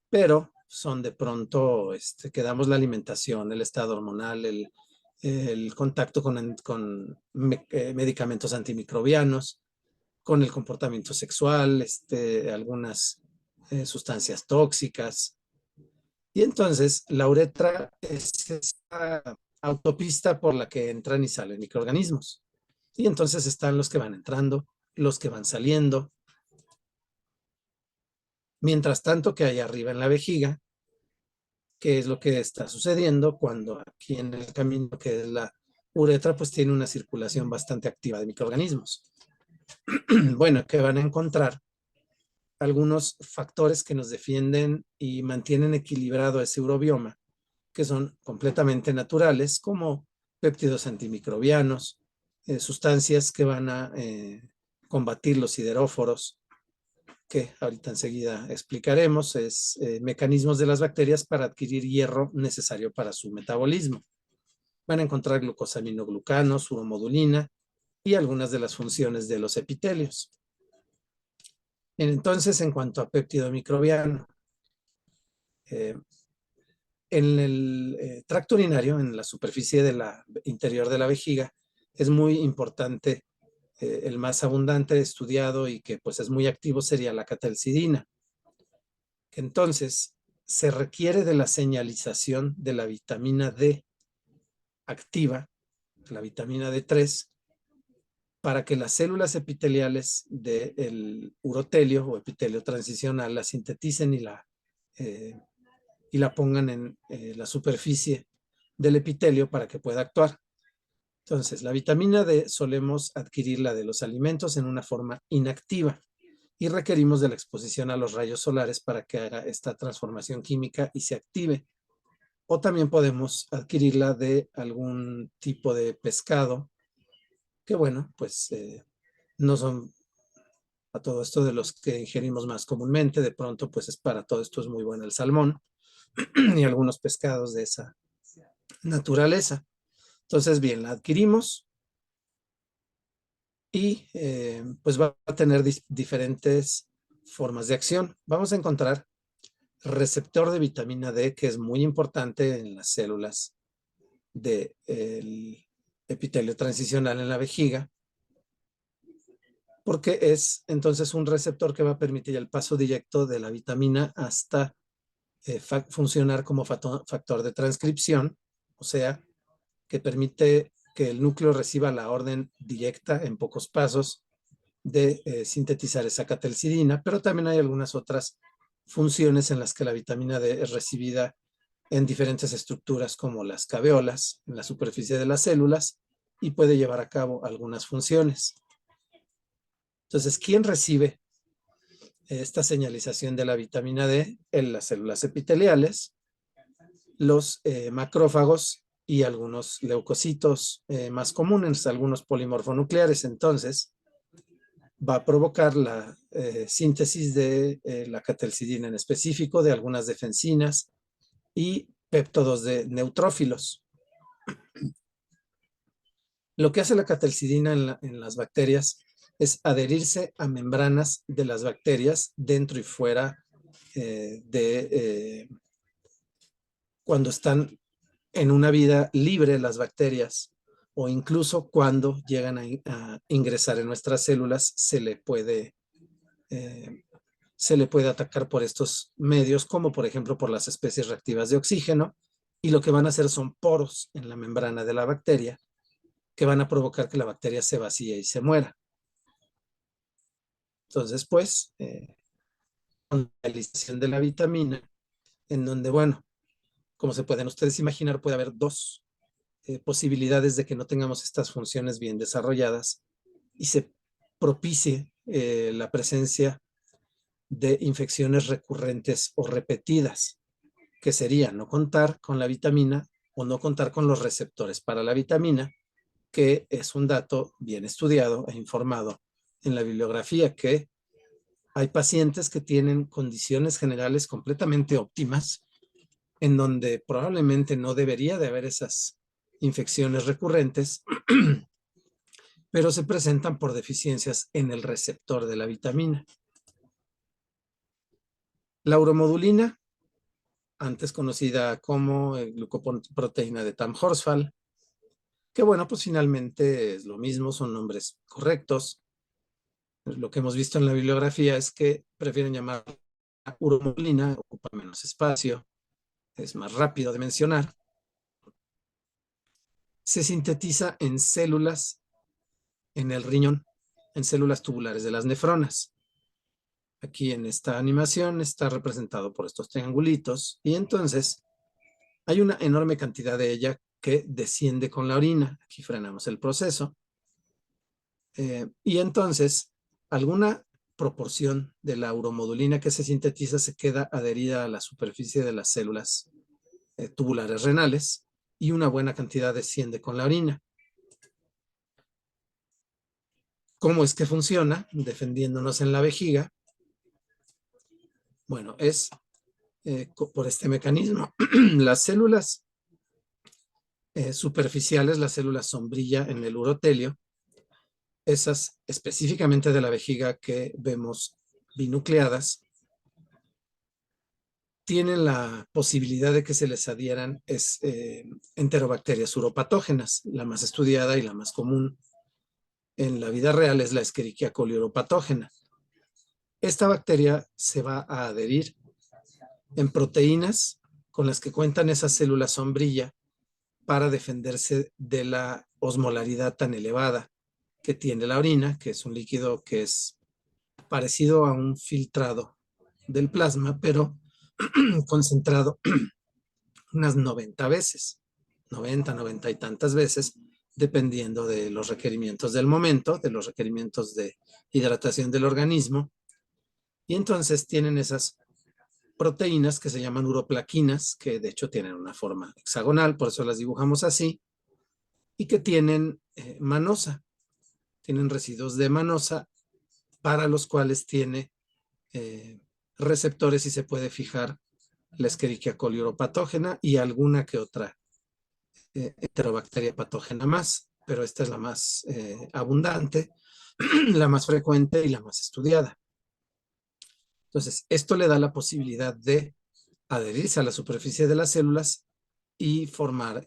pero son de pronto que damos la alimentación, el estado hormonal, el contacto con medicamentos antimicrobianos, con el comportamiento sexual, algunas sustancias tóxicas. Y entonces la uretra es esa autopista por la que entran y salen microorganismos. Y entonces están los que van entrando, los que van saliendo. Mientras tanto que hay arriba en la vejiga, que es lo que está sucediendo cuando aquí en el camino que es la uretra, pues tiene una circulación bastante activa de microorganismos. Bueno, que van a encontrar algunos factores que nos defienden y mantienen equilibrado ese urobioma, que son completamente naturales, como péptidos antimicrobianos, sustancias que van a combatir los sideróforos, que ahorita enseguida explicaremos, es mecanismos de las bacterias para adquirir hierro necesario para su metabolismo. Van a encontrar glucosaminoglucanos, uromodulina y algunas de las funciones de los epitelios. Entonces, en cuanto a péptido microbiano, en el tracto urinario, en la superficie de la interior de la vejiga, es muy importante, el más abundante, estudiado y que pues es muy activo sería la catalcidina. Entonces, se requiere de la señalización de la vitamina D activa, la vitamina D3, para que las células epiteliales del urotelio o epitelio transicional la sinteticen y la pongan en la superficie del epitelio para que pueda actuar. Entonces, la vitamina D solemos adquirirla de los alimentos en una forma inactiva y requerimos de la exposición a los rayos solares para que haga esta transformación química y se active. O también podemos adquirirla de algún tipo de pescado, que bueno, pues no son a todo esto de los que ingerimos más comúnmente, de pronto pues es para todo esto es muy bueno el salmón y algunos pescados de esa naturaleza. Entonces, bien, la adquirimos y pues va a tener diferentes formas de acción. Vamos a encontrar receptor de vitamina D, que es muy importante en las células del epitelio transicional en la vejiga, porque es entonces un receptor que va a permitir el paso directo de la vitamina hasta funcionar como factor de transcripción, o sea, que permite que el núcleo reciba la orden directa en pocos pasos de sintetizar esa catalcidina, pero también hay algunas otras funciones en las que la vitamina D es recibida en diferentes estructuras como las caveolas, en la superficie de las células, y puede llevar a cabo algunas funciones. Entonces, ¿quién recibe esta señalización de la vitamina D? En las células epiteliales, los macrófagos y algunos leucocitos más comunes, algunos polimorfonucleares. Entonces, va a provocar la síntesis de la catalcidina en específico, de algunas defensinas y péptodos de neutrófilos. Lo que hace la catalcidina en las bacterias es adherirse a membranas de las bacterias dentro y fuera cuando están en una vida libre las bacterias, o incluso cuando llegan a ingresar en nuestras células, se le puede atacar por estos medios, como por ejemplo por las especies reactivas de oxígeno, y lo que van a hacer son poros en la membrana de la bacteria que van a provocar que la bacteria se vacíe y se muera. Entonces, pues, con la realización de la vitamina, en donde, bueno, como se pueden ustedes imaginar, puede haber dos posibilidades de que no tengamos estas funciones bien desarrolladas y se propicie la presencia de infecciones recurrentes o repetidas, que sería no contar con la vitamina o no contar con los receptores para la vitamina, que es un dato bien estudiado e informado en la bibliografía, que hay pacientes que tienen condiciones generales completamente óptimas, en donde probablemente no debería de haber esas infecciones recurrentes, pero se presentan por deficiencias en el receptor de la vitamina. La uromodulina, antes conocida como glucoproteína de Tamm-Horsfall, que bueno, pues finalmente es lo mismo, son nombres correctos. Lo que hemos visto en la bibliografía es que prefieren llamar uromodulina, ocupa menos espacio, es más rápido de mencionar. Se sintetiza en células en el riñón, en células tubulares de las nefronas. Aquí en esta animación está representado por estos triangulitos, y entonces hay una enorme cantidad de ella que desciende con la orina. Aquí frenamos el proceso. Y entonces alguna proporción de la uromodulina que se sintetiza se queda adherida a la superficie de las células tubulares renales, y una buena cantidad desciende con la orina. ¿Cómo es que funciona? Defendiéndonos en la vejiga. Bueno, es por este mecanismo. Las células superficiales, las células sombrilla en el urotelio, esas específicamente de la vejiga que vemos binucleadas, tienen la posibilidad de que se les adhieran enterobacterias uropatógenas. La más estudiada y la más común en la vida real es la Escherichia coli uropatógena. Esta bacteria se va a adherir en proteínas con las que cuentan esas células sombrilla para defenderse de la osmolaridad tan elevada que tiene la orina, que es un líquido que es parecido a un filtrado del plasma, pero concentrado unas 90 veces, 90, 90 y tantas veces, dependiendo de los requerimientos del momento, de los requerimientos de hidratación del organismo. Y entonces tienen esas proteínas que se llaman uroplaquinas, que de hecho tienen una forma hexagonal, por eso las dibujamos así, y que tienen manosa, tienen residuos de manosa, para los cuales tiene receptores y se puede fijar la Escherichia coli uropatógena y alguna que otra enterobacteria patógena más, pero esta es la más abundante, la más frecuente y la más estudiada. Entonces, esto le da la posibilidad de adherirse a la superficie de las células y formar,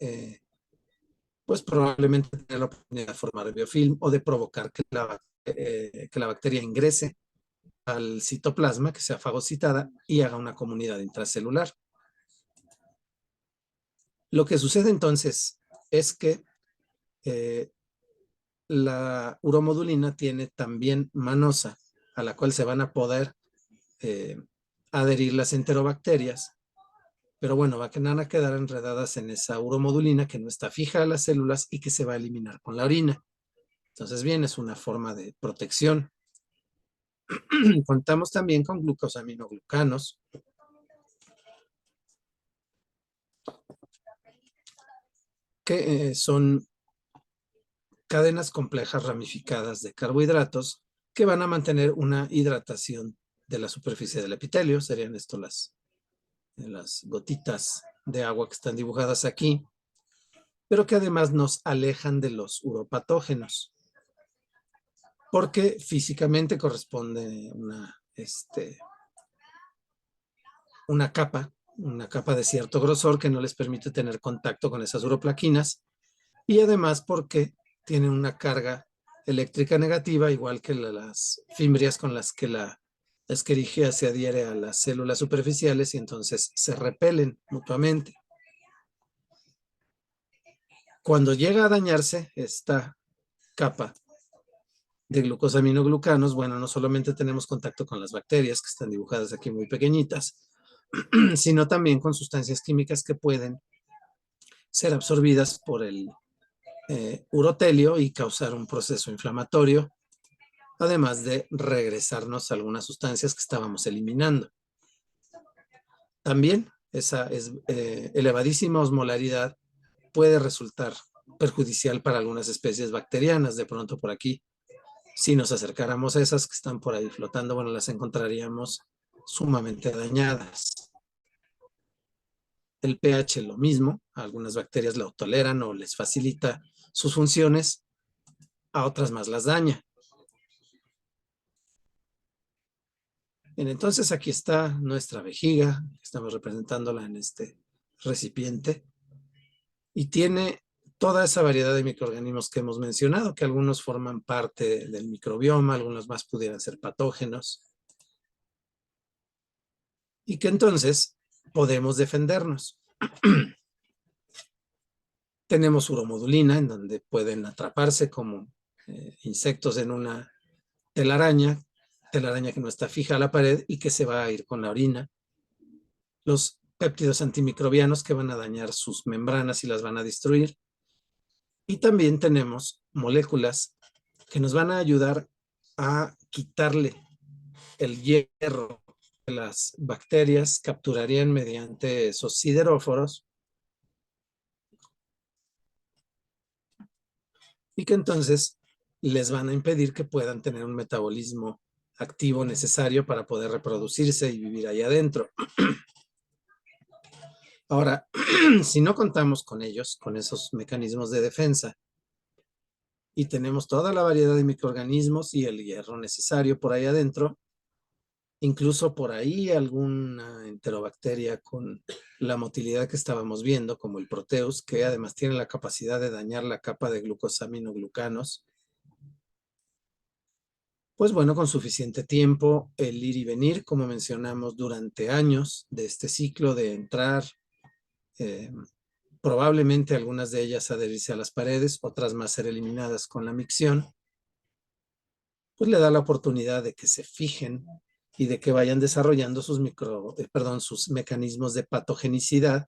pues probablemente tener la oportunidad de formar biofilm o de provocar que la bacteria ingrese al citoplasma, que sea fagocitada y haga una comunidad intracelular. Lo que sucede entonces es que la uromodulina tiene también manosa, a la cual se van a poder adherir las enterobacterias. Pero bueno, van a quedar enredadas en esa uromodulina que no está fija a las células y que se va a eliminar con la orina. Entonces, bien, es una forma de protección. Contamos también con glucosaminoglucanos, que son cadenas complejas ramificadas de carbohidratos que van a mantener una hidratación de la superficie del epitelio. Serían esto las gotitas de agua que están dibujadas aquí, pero que además nos alejan de los uropatógenos, porque físicamente corresponde una capa de cierto grosor que no les permite tener contacto con esas uroplaquinas, y además porque tienen una carga eléctrica negativa, igual que las fimbrias con las que la Escherichia se adhiere a las células superficiales y entonces se repelen mutuamente. Cuando llega a dañarse esta capa de glucosaminoglucanos, bueno, no solamente tenemos contacto con las bacterias que están dibujadas aquí muy pequeñitas, sino también con sustancias químicas que pueden ser absorbidas por el urotelio y causar un proceso inflamatorio, además de regresarnos algunas sustancias que estábamos eliminando. También esa elevadísima osmolaridad puede resultar perjudicial para algunas especies bacterianas. De pronto por aquí, si nos acercáramos a esas que están por ahí flotando, bueno, las encontraríamos sumamente dañadas. El pH lo mismo, algunas bacterias lo toleran o les facilita sus funciones, a otras más las daña. Bien, entonces aquí está nuestra vejiga, estamos representándola en este recipiente, y tiene toda esa variedad de microorganismos que hemos mencionado, que algunos forman parte del microbioma, algunos más pudieran ser patógenos, y que entonces podemos defendernos. Tenemos uromodulina, en donde pueden atraparse como insectos en una telaraña que no está fija a la pared y que se va a ir con la orina. Los péptidos antimicrobianos que van a dañar sus membranas y las van a destruir. Y también tenemos moléculas que nos van a ayudar a quitarle el hierro que las bacterias capturarían mediante esos sideróforos, y que entonces les van a impedir que puedan tener un metabolismo activo necesario para poder reproducirse y vivir ahí adentro. Ahora, si no contamos con ellos, con esos mecanismos de defensa, y tenemos toda la variedad de microorganismos y el hierro necesario por ahí adentro, incluso por ahí alguna enterobacteria con la motilidad que estábamos viendo, como el Proteus, que además tiene la capacidad de dañar la capa de glucosaminoglucanos. Pues bueno, con suficiente tiempo, el ir y venir, como mencionamos, durante años de este ciclo de entrar, probablemente algunas de ellas adherirse a las paredes, otras más ser eliminadas con la micción, pues le da la oportunidad de que se fijen y de que vayan desarrollando sus mecanismos de patogenicidad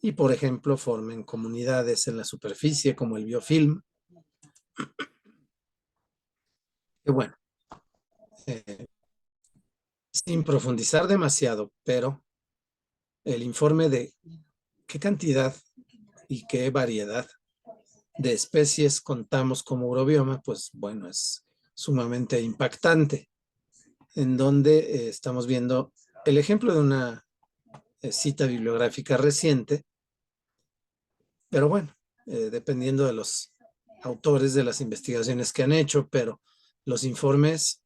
y, por ejemplo, formen comunidades en la superficie como el biofilm. Que bueno, sin profundizar demasiado, pero el informe de qué cantidad y qué variedad de especies contamos como urobioma, pues bueno, es sumamente impactante, en donde estamos viendo el ejemplo de una cita bibliográfica reciente, pero bueno, dependiendo de los autores de las investigaciones que han hecho, pero los informes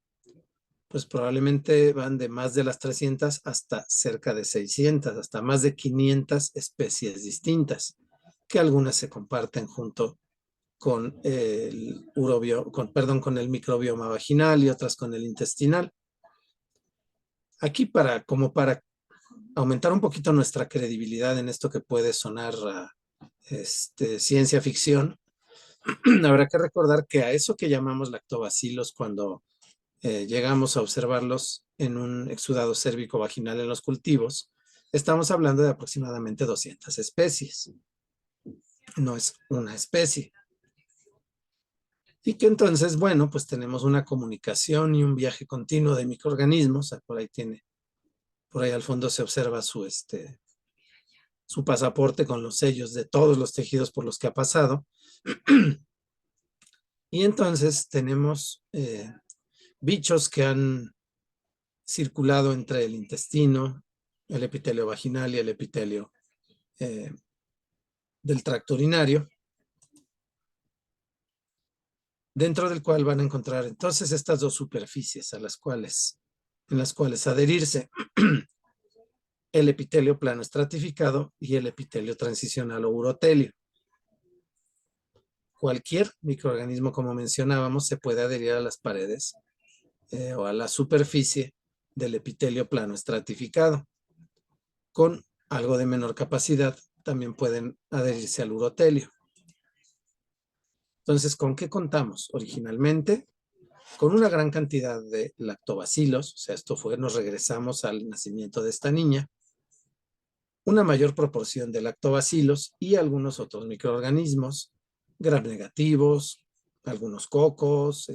pues probablemente van de más de las 300 hasta cerca de 600, hasta más de 500 especies distintas, que algunas se comparten junto con con el microbioma vaginal y otras con el intestinal. Aquí como para aumentar un poquito nuestra credibilidad en esto que puede sonar ciencia ficción. Habrá que recordar que a eso que llamamos lactobacilos, cuando llegamos a observarlos en un exudado cérvico-vaginal en los cultivos, estamos hablando de aproximadamente 200 especies. No es una especie. Y que entonces, bueno, pues tenemos una comunicación y un viaje continuo de microorganismos. Por ahí al fondo se observa su pasaporte con los sellos de todos los tejidos por los que ha pasado. Y entonces tenemos bichos que han circulado entre el intestino, el epitelio vaginal y el epitelio del tracto urinario, dentro del cual van a encontrar entonces estas dos superficies en las cuales adherirse el epitelio plano estratificado y el epitelio transicional o urotelio. Cualquier microorganismo, como mencionábamos, se puede adherir a las paredes o a la superficie del epitelio plano estratificado. Con algo de menor capacidad, también pueden adherirse al urotelio. Entonces, ¿con qué contamos? Originalmente, con una gran cantidad de lactobacilos, o sea, nos regresamos al nacimiento de esta niña, una mayor proporción de lactobacilos y algunos otros microorganismos, gram negativos, algunos cocos,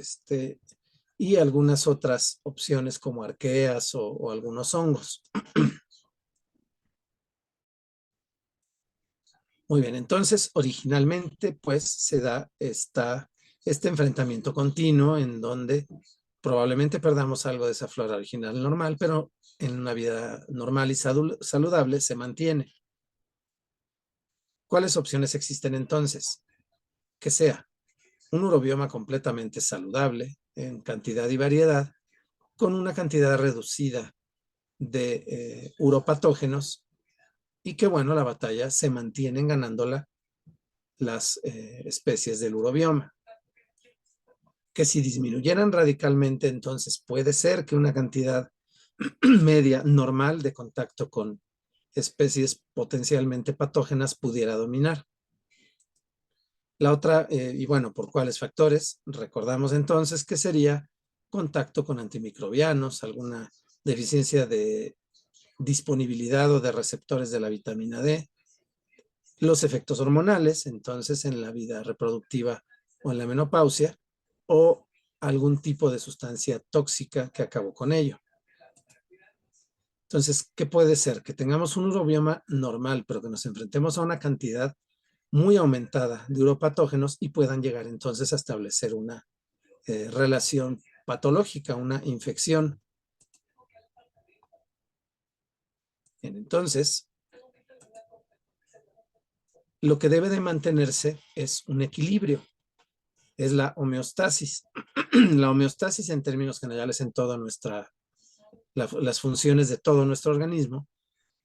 y algunas otras opciones como arqueas o algunos hongos. Muy bien, entonces originalmente pues se da este enfrentamiento continuo en donde probablemente perdamos algo de esa flora original normal, pero en una vida normal y saludable se mantiene. ¿Cuáles opciones existen entonces? Que sea un urobioma completamente saludable en cantidad y variedad, con una cantidad reducida de uropatógenos y que, bueno, la batalla se mantienen ganándola las especies del urobioma. Que si disminuyeran radicalmente, entonces puede ser que una cantidad media normal de contacto con especies potencialmente patógenas pudiera dominar. La otra, y bueno, ¿por cuáles factores? Recordamos entonces que sería contacto con antimicrobianos, alguna deficiencia de disponibilidad o de receptores de la vitamina D, los efectos hormonales, entonces en la vida reproductiva o en la menopausia, o algún tipo de sustancia tóxica que acabó con ello. Entonces, ¿qué puede ser? Que tengamos un urobioma normal, pero que nos enfrentemos a una cantidad muy aumentada de uropatógenos y puedan llegar entonces a establecer una relación patológica, una infección. Bien, entonces, lo que debe de mantenerse es un equilibrio, es la homeostasis. La homeostasis en términos generales en toda las funciones de todo nuestro organismo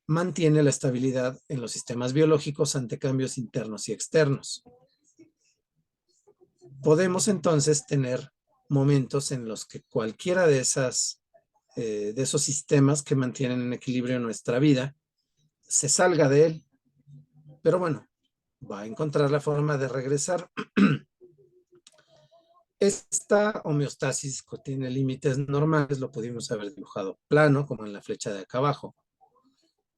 mantiene la estabilidad en los sistemas biológicos ante cambios internos y externos. Podemos entonces tener momentos en los que cualquiera de esos sistemas que mantienen en equilibrio nuestra vida se salga de él, pero bueno, va a encontrar la forma de regresar. Esta homeostasis tiene límites normales, lo pudimos haber dibujado plano, como en la flecha de acá abajo,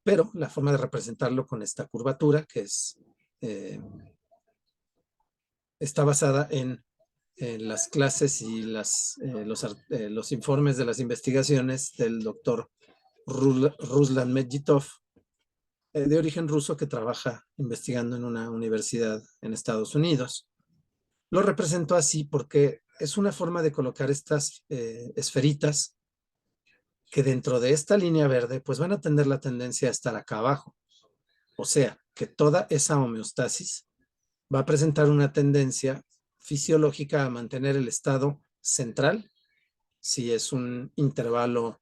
pero la forma de representarlo con esta curvatura, que está basada en las clases y los informes de las investigaciones del doctor Ruslan Medjitov, de origen ruso, que trabaja investigando en una universidad en Estados Unidos. Lo representó así porque es una forma de colocar estas esferitas que dentro de esta línea verde pues van a tener la tendencia a estar acá abajo. O sea, que toda esa homeostasis va a presentar una tendencia fisiológica a mantener el estado central, si es un intervalo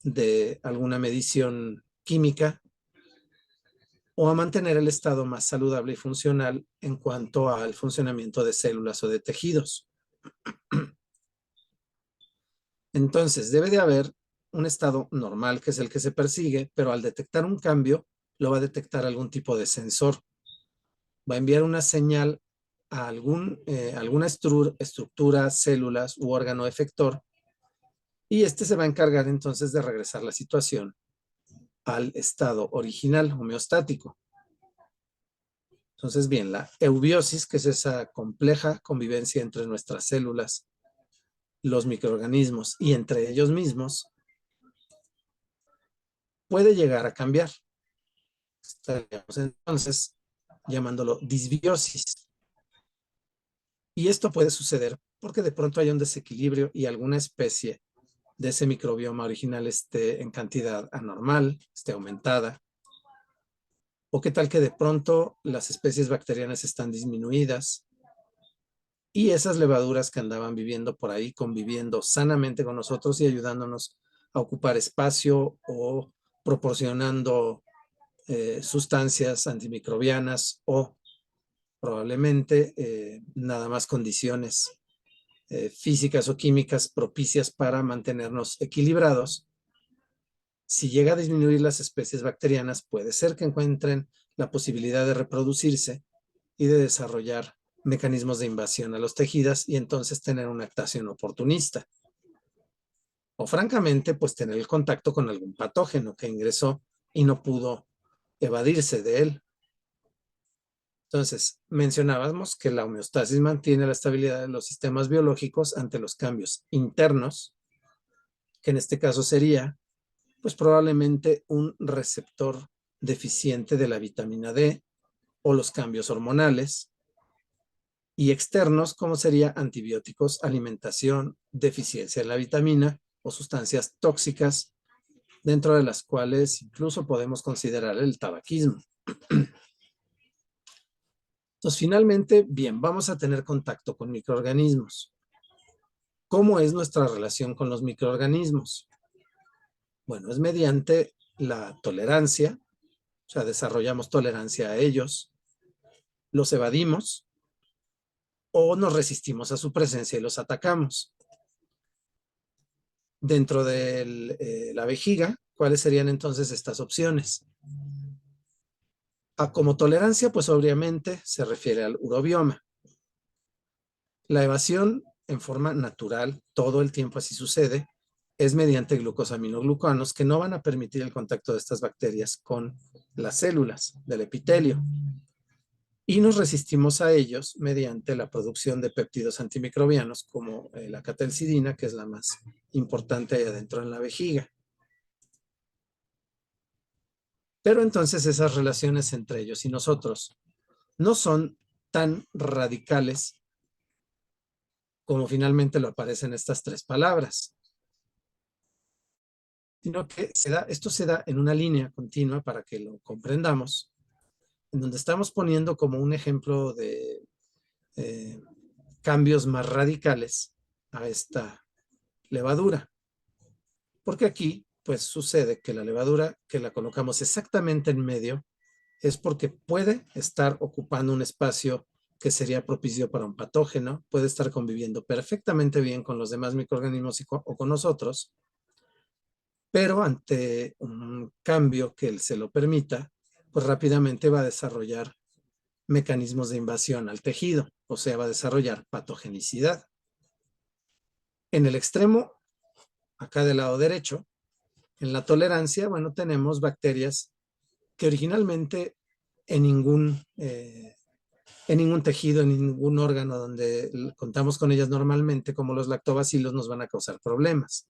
de alguna medición química, o a mantener el estado más saludable y funcional en cuanto al funcionamiento de células o de tejidos. Entonces, debe de haber un estado normal, que es el que se persigue, pero al detectar un cambio, lo va a detectar algún tipo de sensor. va a enviar una señal a alguna estructura, células u órgano efector, y este se va a encargar entonces de regresar la situación al estado original, homeostático. Entonces, bien, la eubiosis, que es esa compleja convivencia entre nuestras células, los microorganismos y entre ellos mismos, puede llegar a cambiar. Estaríamos entonces llamándolo disbiosis. Y esto puede suceder porque de pronto hay un desequilibrio y alguna especie de ese microbioma original esté en cantidad anormal, esté aumentada. O qué tal que de pronto las especies bacterianas están disminuidas y esas levaduras que andaban viviendo por ahí, conviviendo sanamente con nosotros y ayudándonos a ocupar espacio o proporcionando sustancias antimicrobianas o probablemente nada más condiciones físicas o químicas propicias para mantenernos equilibrados. Si llega a disminuir las especies bacterianas, puede ser que encuentren la posibilidad de reproducirse y de desarrollar mecanismos de invasión a los tejidos y entonces tener una actuación oportunista. O francamente, pues tener el contacto con algún patógeno que ingresó y no pudo evadirse de él. Entonces, mencionábamos que la homeostasis mantiene la estabilidad de los sistemas biológicos ante los cambios internos, que en este caso sería, pues probablemente un receptor deficiente de la vitamina D o los cambios hormonales, y externos, como sería antibióticos, alimentación, deficiencia de la vitamina o sustancias tóxicas, dentro de las cuales incluso podemos considerar el tabaquismo. Entonces, finalmente, bien, vamos a tener contacto con microorganismos. ¿Cómo es nuestra relación con los microorganismos? Bueno, es mediante la tolerancia, o sea, desarrollamos tolerancia a ellos, los evadimos o nos resistimos a su presencia y los atacamos. Dentro de la vejiga, ¿cuáles serían entonces estas opciones? Como tolerancia, pues obviamente se refiere al urobioma. La evasión en forma natural, todo el tiempo así sucede, es mediante glucosaminoglucanos que no van a permitir el contacto de estas bacterias con las células del epitelio. Y nos resistimos a ellos mediante la producción de péptidos antimicrobianos como la catalcidina, que es la más importante ahí adentro en la vejiga. Pero entonces esas relaciones entre ellos y nosotros no son tan radicales como finalmente lo aparecen estas tres palabras, sino que esto se da en una línea continua para que lo comprendamos, en donde estamos poniendo como un ejemplo de cambios más radicales a esta levadura. Porque aquí, pues sucede que la levadura que la colocamos exactamente en medio es porque puede estar ocupando un espacio que sería propicio para un patógeno, puede estar conviviendo perfectamente bien con los demás microorganismos o con nosotros, pero ante un cambio que se lo permita, pues rápidamente va a desarrollar mecanismos de invasión al tejido, o sea, va a desarrollar patogenicidad. En el extremo, acá del lado derecho, en la tolerancia, bueno, tenemos bacterias que originalmente en ningún tejido, en ningún órgano donde contamos con ellas normalmente, como los lactobacilos, nos van a causar problemas.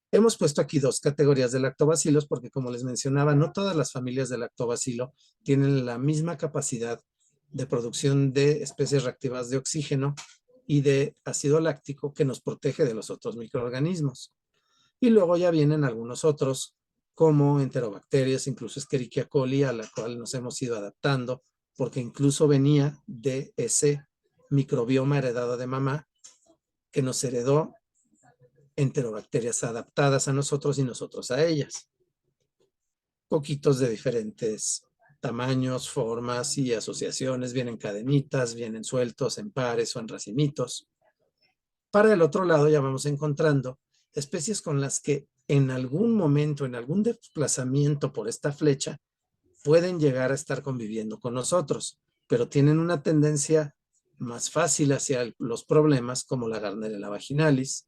Hemos puesto aquí dos categorías de lactobacilos porque, como les mencionaba, no todas las familias de lactobacilo tienen la misma capacidad de producción de especies reactivas de oxígeno y de ácido láctico que nos protege de los otros microorganismos. Y luego ya vienen algunos otros, como enterobacterias, incluso Escherichia coli, a la cual nos hemos ido adaptando, porque incluso venía de ese microbioma heredado de mamá que nos heredó enterobacterias adaptadas a nosotros y nosotros a ellas. Coquitos de diferentes tamaños, formas y asociaciones, vienen cadenitas, vienen sueltos en pares o en racimitos. Para el otro lado ya vamos encontrando especies con las que en algún momento, en algún desplazamiento por esta flecha, pueden llegar a estar conviviendo con nosotros, pero tienen una tendencia más fácil hacia los problemas como la Gardnerella vaginalis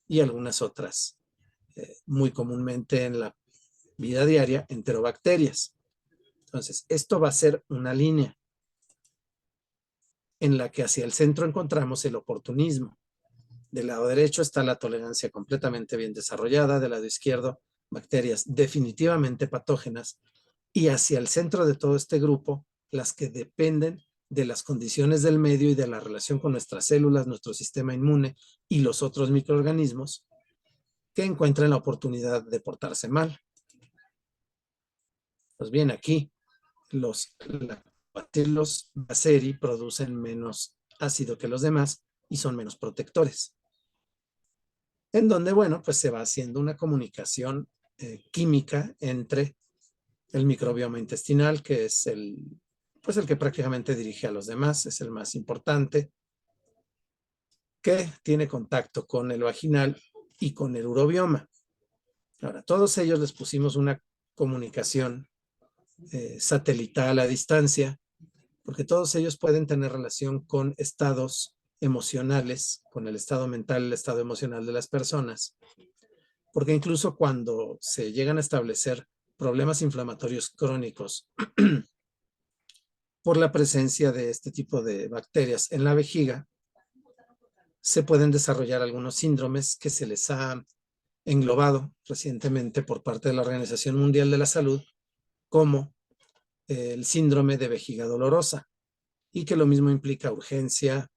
y algunas otras, muy comúnmente en la vida diaria, enterobacterias. Entonces, esto va a ser una línea en la que hacia el centro encontramos el oportunismo. Del lado derecho está la tolerancia completamente bien desarrollada, del lado izquierdo, bacterias definitivamente patógenas, y hacia el centro de todo este grupo, las que dependen de las condiciones del medio y de la relación con nuestras células, nuestro sistema inmune y los otros microorganismos que encuentran la oportunidad de portarse mal. Pues bien, aquí los lactobacillus baceri producen menos ácido que los demás y son menos protectores. En donde, bueno, pues se va haciendo una comunicación química entre el microbioma intestinal, que es pues el que prácticamente dirige a los demás, es el más importante, que tiene contacto con el vaginal y con el urobioma. Ahora, todos ellos les pusimos una comunicación satelital a distancia, porque todos ellos pueden tener relación con estados emocionales, con el estado mental, el estado emocional de las personas, porque incluso cuando se llegan a establecer problemas inflamatorios crónicos por la presencia de este tipo de bacterias en la vejiga, se pueden desarrollar algunos síndromes que se les ha englobado recientemente por parte de la Organización Mundial de la Salud como el síndrome de vejiga dolorosa, y que lo mismo implica urgencia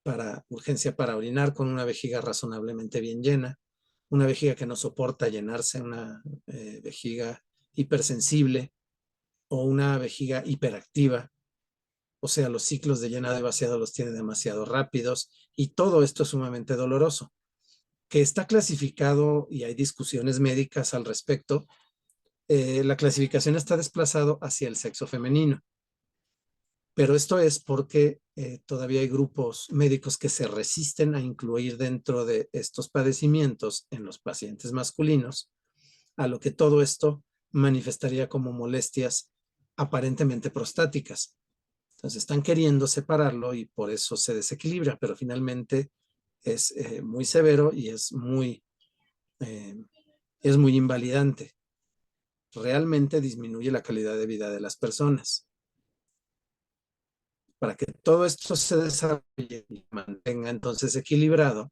para orinar con una vejiga razonablemente bien llena, una vejiga que no soporta llenarse, una vejiga hipersensible o una vejiga hiperactiva. O sea, los ciclos de llenado y vaciado los tiene demasiado rápidos, y todo esto es sumamente doloroso, que está clasificado y hay discusiones médicas al respecto. La clasificación está desplazado hacia el sexo femenino, pero esto es porque todavía hay grupos médicos que se resisten a incluir dentro de estos padecimientos en los pacientes masculinos, a lo que todo esto manifestaría como molestias aparentemente prostáticas. Entonces están queriendo separarlo y por eso se desequilibra, pero finalmente es muy severo y eh, es muy invalidante. Realmente disminuye la calidad de vida de las personas. Para que todo esto se desarrolle y mantenga entonces equilibrado,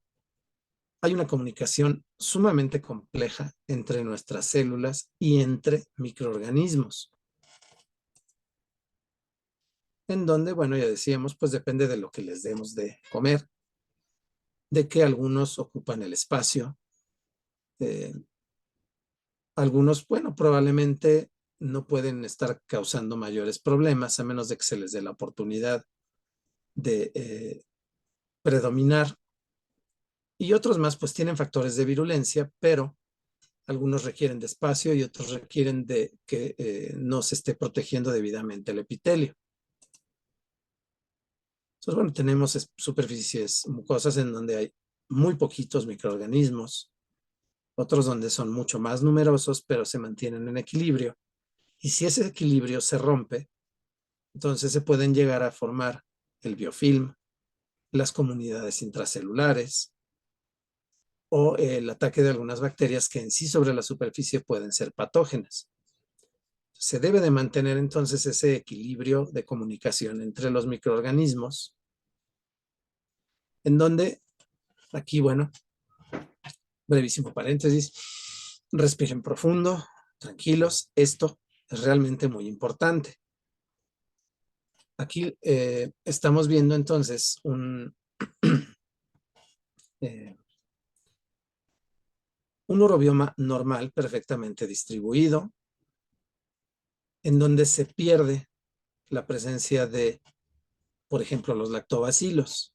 hay una comunicación sumamente compleja entre nuestras células y entre microorganismos, en donde, bueno, ya decíamos, pues depende de lo que les demos de comer, de que algunos ocupan el espacio, eh, algunos, bueno, probablemente no pueden estar causando mayores problemas a menos de que se les dé la oportunidad de predominar, y otros más pues tienen factores de virulencia, pero algunos requieren de espacio y otros requieren de que no se esté protegiendo debidamente el epitelio. Entonces, bueno, tenemos superficies mucosas en donde hay muy poquitos microorganismos, otros donde son mucho más numerosos, pero se mantienen en equilibrio. Y si ese equilibrio se rompe, entonces se pueden llegar a formar el biofilm, las comunidades intracelulares o el ataque de algunas bacterias que en sí sobre la superficie pueden ser patógenas. Se debe de mantener entonces ese equilibrio de comunicación entre los microorganismos, en donde, aquí, bueno, brevísimo paréntesis, respiren profundo, tranquilos, esto es realmente muy importante. Aquí estamos viendo entonces un urobioma normal perfectamente distribuido, en donde se pierde la presencia de, por ejemplo, los lactobacilos.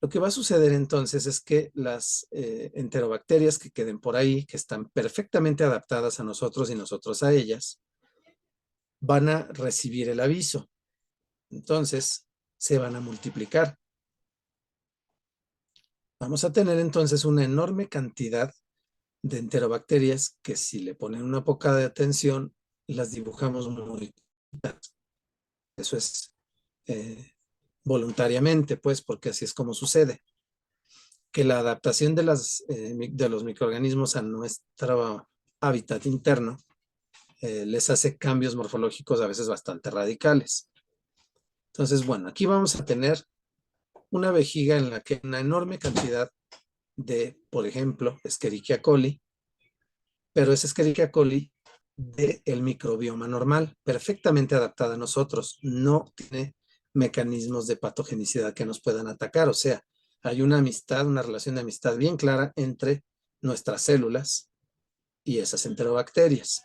Lo que va a suceder entonces es que las enterobacterias que queden por ahí, que están perfectamente adaptadas a nosotros y nosotros a ellas, van a recibir el aviso. Entonces, se van a multiplicar. Vamos a tener entonces una enorme cantidad de enterobacterias que, si le ponen una poca de atención, las dibujamos muy... Eso es voluntariamente, pues, porque así es como sucede. Que la adaptación de los microorganismos a nuestro hábitat interno les hace cambios morfológicos a veces bastante radicales. Entonces, bueno, aquí vamos a tener una vejiga en la que hay una enorme cantidad de, por ejemplo, Escherichia coli, pero es Escherichia coli del microbioma normal, perfectamente adaptada a nosotros, no tiene mecanismos de patogenicidad que nos puedan atacar, o sea, hay una amistad, una relación de amistad bien clara entre nuestras células y esas enterobacterias.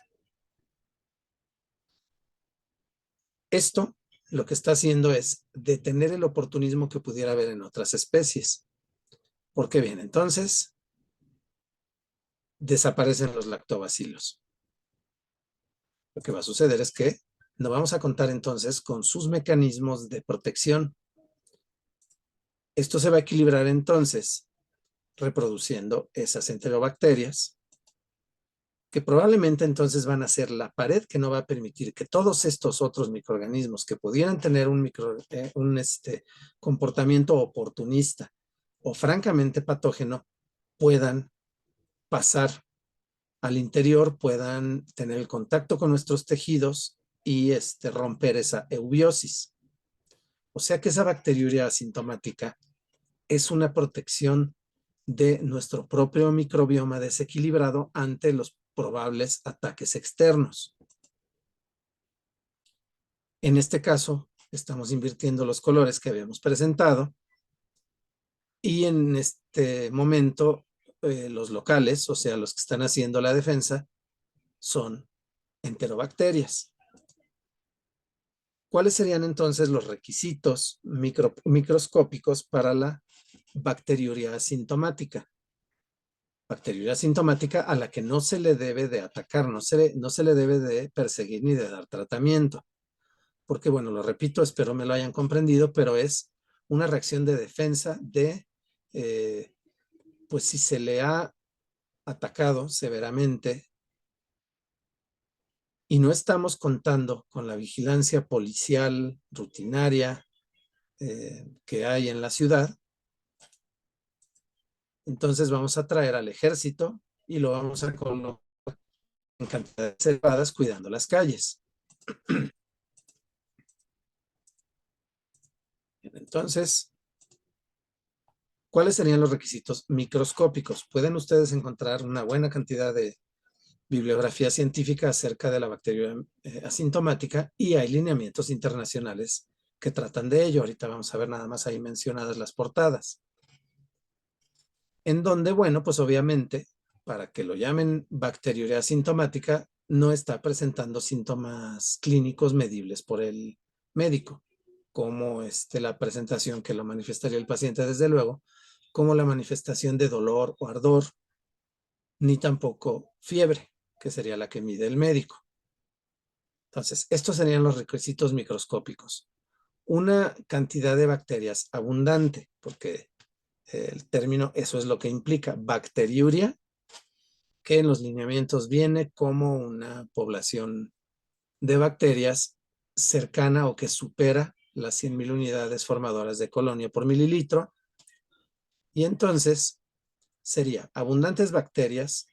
Esto lo que está haciendo es detener el oportunismo que pudiera haber en otras especies. ¿Por qué bien? Entonces, desaparecen los lactobacilos. Lo que va a suceder es que no vamos a contar entonces con sus mecanismos de protección. Esto se va a equilibrar entonces reproduciendo esas enterobacterias que probablemente entonces van a ser la pared que no va a permitir que todos estos otros microorganismos que pudieran tener un comportamiento oportunista o francamente patógeno puedan pasar al interior, puedan tener el contacto con nuestros tejidos y romper esa eubiosis. O sea que esa bacteriuria asintomática es una protección de nuestro propio microbioma desequilibrado ante los probables ataques externos. En este caso, estamos invirtiendo los colores que habíamos presentado y en este momento los locales, o sea, los que están haciendo la defensa, son enterobacterias. ¿Cuáles serían entonces los requisitos microscópicos para la bacteriuria asintomática? Bacteriuria asintomática a la que no se le debe de atacar, no se le debe de perseguir ni de dar tratamiento. Porque, bueno, lo repito, espero me lo hayan comprendido, pero es una reacción de defensa de, pues si se le ha atacado severamente y no estamos contando con la vigilancia policial rutinaria que hay en la ciudad, entonces vamos a traer al ejército y lo vamos a colocar en cantidades elevadas cuidando las calles. Entonces, ¿cuáles serían los requisitos microscópicos? Pueden ustedes encontrar una buena cantidad de bibliografía científica acerca de la bacteria asintomática y hay lineamientos internacionales que tratan de ello. Ahorita vamos a ver nada más ahí mencionadas las portadas. En donde, bueno, pues obviamente, para que lo llamen bacteriuria asintomática, no está presentando síntomas clínicos medibles por el médico, como la presentación que lo manifestaría el paciente, desde luego, como la manifestación de dolor o ardor, ni tampoco fiebre, que sería la que mide el médico. Entonces, estos serían los requisitos microscópicos. Una cantidad de bacterias abundante, porque el término eso es lo que implica, bacteriuria, que en los lineamientos viene como una población de bacterias cercana o que supera las 100,000 unidades formadoras de colonia por mililitro. Y entonces sería abundantes bacterias,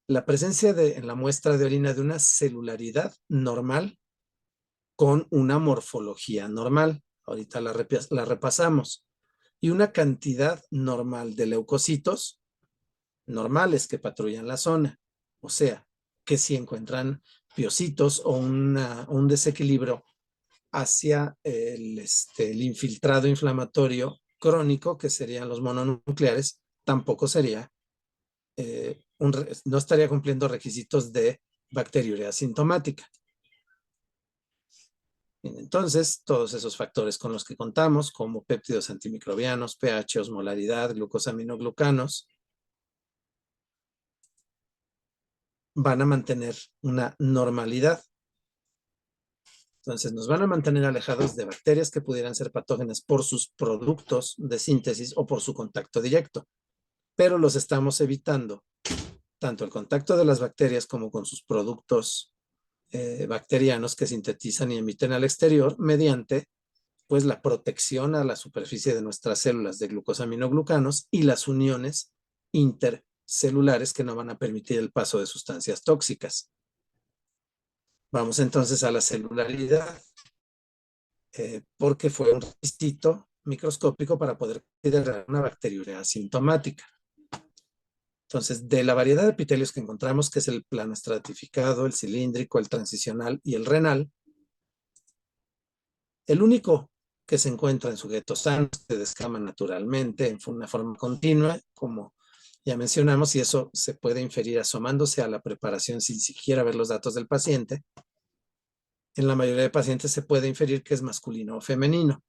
la presencia en la muestra de orina de una celularidad normal con una morfología normal. Ahorita la repasamos. Y una cantidad normal de leucocitos normales que patrullan la zona. O sea, que si encuentran piocitos o un desequilibrio hacia el infiltrado inflamatorio crónico, que serían los mononucleares, tampoco sería, no estaría cumpliendo requisitos de bacteriuria asintomática. Bien, entonces, todos esos factores con los que contamos, como péptidos antimicrobianos, pH, osmolaridad, glucosaminoglucanos, van a mantener una normalidad. Entonces, nos van a mantener alejados de bacterias que pudieran ser patógenas por sus productos de síntesis o por su contacto directo, pero los estamos evitando, tanto el contacto de las bacterias como con sus productos bacterianos que sintetizan y emiten al exterior mediante pues la protección a la superficie de nuestras células de glucosaminoglucanos y las uniones intercelulares que no van a permitir el paso de sustancias tóxicas. Vamos entonces a la celularidad, porque fue un requisito microscópico para poder considerar una bacteriuria asintomática. Entonces, de la variedad de epitelios que encontramos, que es el plano estratificado, el cilíndrico, el transicional y el renal, el único que se encuentra en sujetos sanos se descama naturalmente en una forma continua, como ya mencionamos, y eso se puede inferir asomándose a la preparación sin siquiera ver los datos del paciente. En la mayoría de pacientes se puede inferir que es masculino o femenino.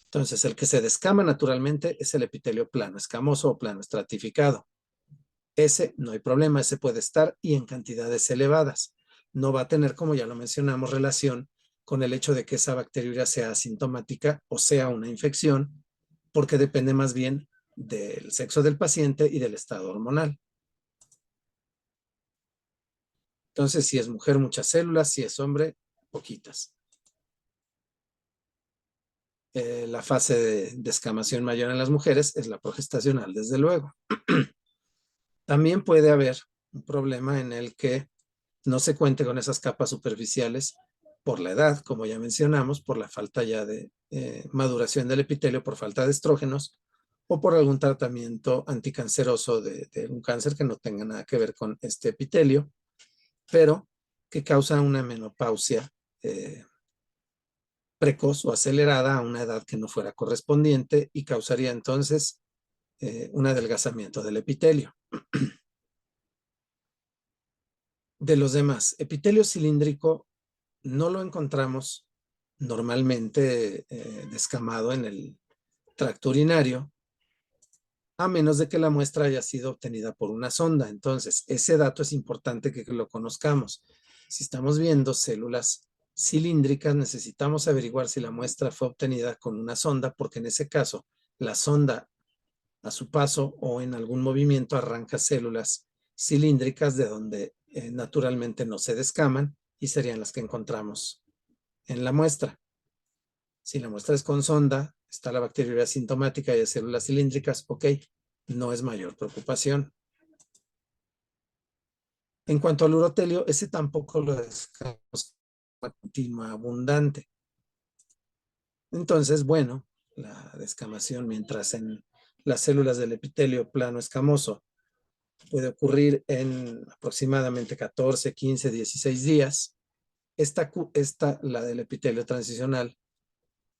Entonces, el que se descama naturalmente es el epitelio plano escamoso o plano estratificado. Ese no hay problema, ese puede estar y en cantidades elevadas. No va a tener, como ya lo mencionamos, relación con el hecho de que esa bacteriuria sea asintomática o sea una infección, porque depende más bien del sexo del paciente y del estado hormonal. Entonces, si es mujer, muchas células, si es hombre, poquitas. La fase de descamación mayor en las mujeres es la progestacional, desde luego. También puede haber un problema en el que no se cuente con esas capas superficiales por la edad, como ya mencionamos, por la falta ya de maduración del epitelio, por falta de estrógenos o por algún tratamiento anticanceroso de un cáncer que no tenga nada que ver con este epitelio, pero que causa una menopausia precoz o acelerada a una edad que no fuera correspondiente y causaría entonces un adelgazamiento del epitelio. De los demás, epitelio cilíndrico no lo encontramos normalmente descamado en el tracto urinario, a menos de que la muestra haya sido obtenida por una sonda. Entonces, ese dato es importante que lo conozcamos. Si estamos viendo células cilíndricas, necesitamos averiguar si la muestra fue obtenida con una sonda, porque en ese caso, la sonda a su paso o en algún movimiento arranca células cilíndricas de donde naturalmente no se descaman y serían las que encontramos en la muestra. Si la muestra es con sonda, está la bacteriuria asintomática y hay células cilíndricas, ok, no es mayor preocupación. En cuanto al urotelio, ese tampoco lo descamamos continua abundante. Entonces, bueno, la descamación, mientras en las células del epitelio plano escamoso puede ocurrir en aproximadamente 14, 15, 16 días, la del epitelio transicional,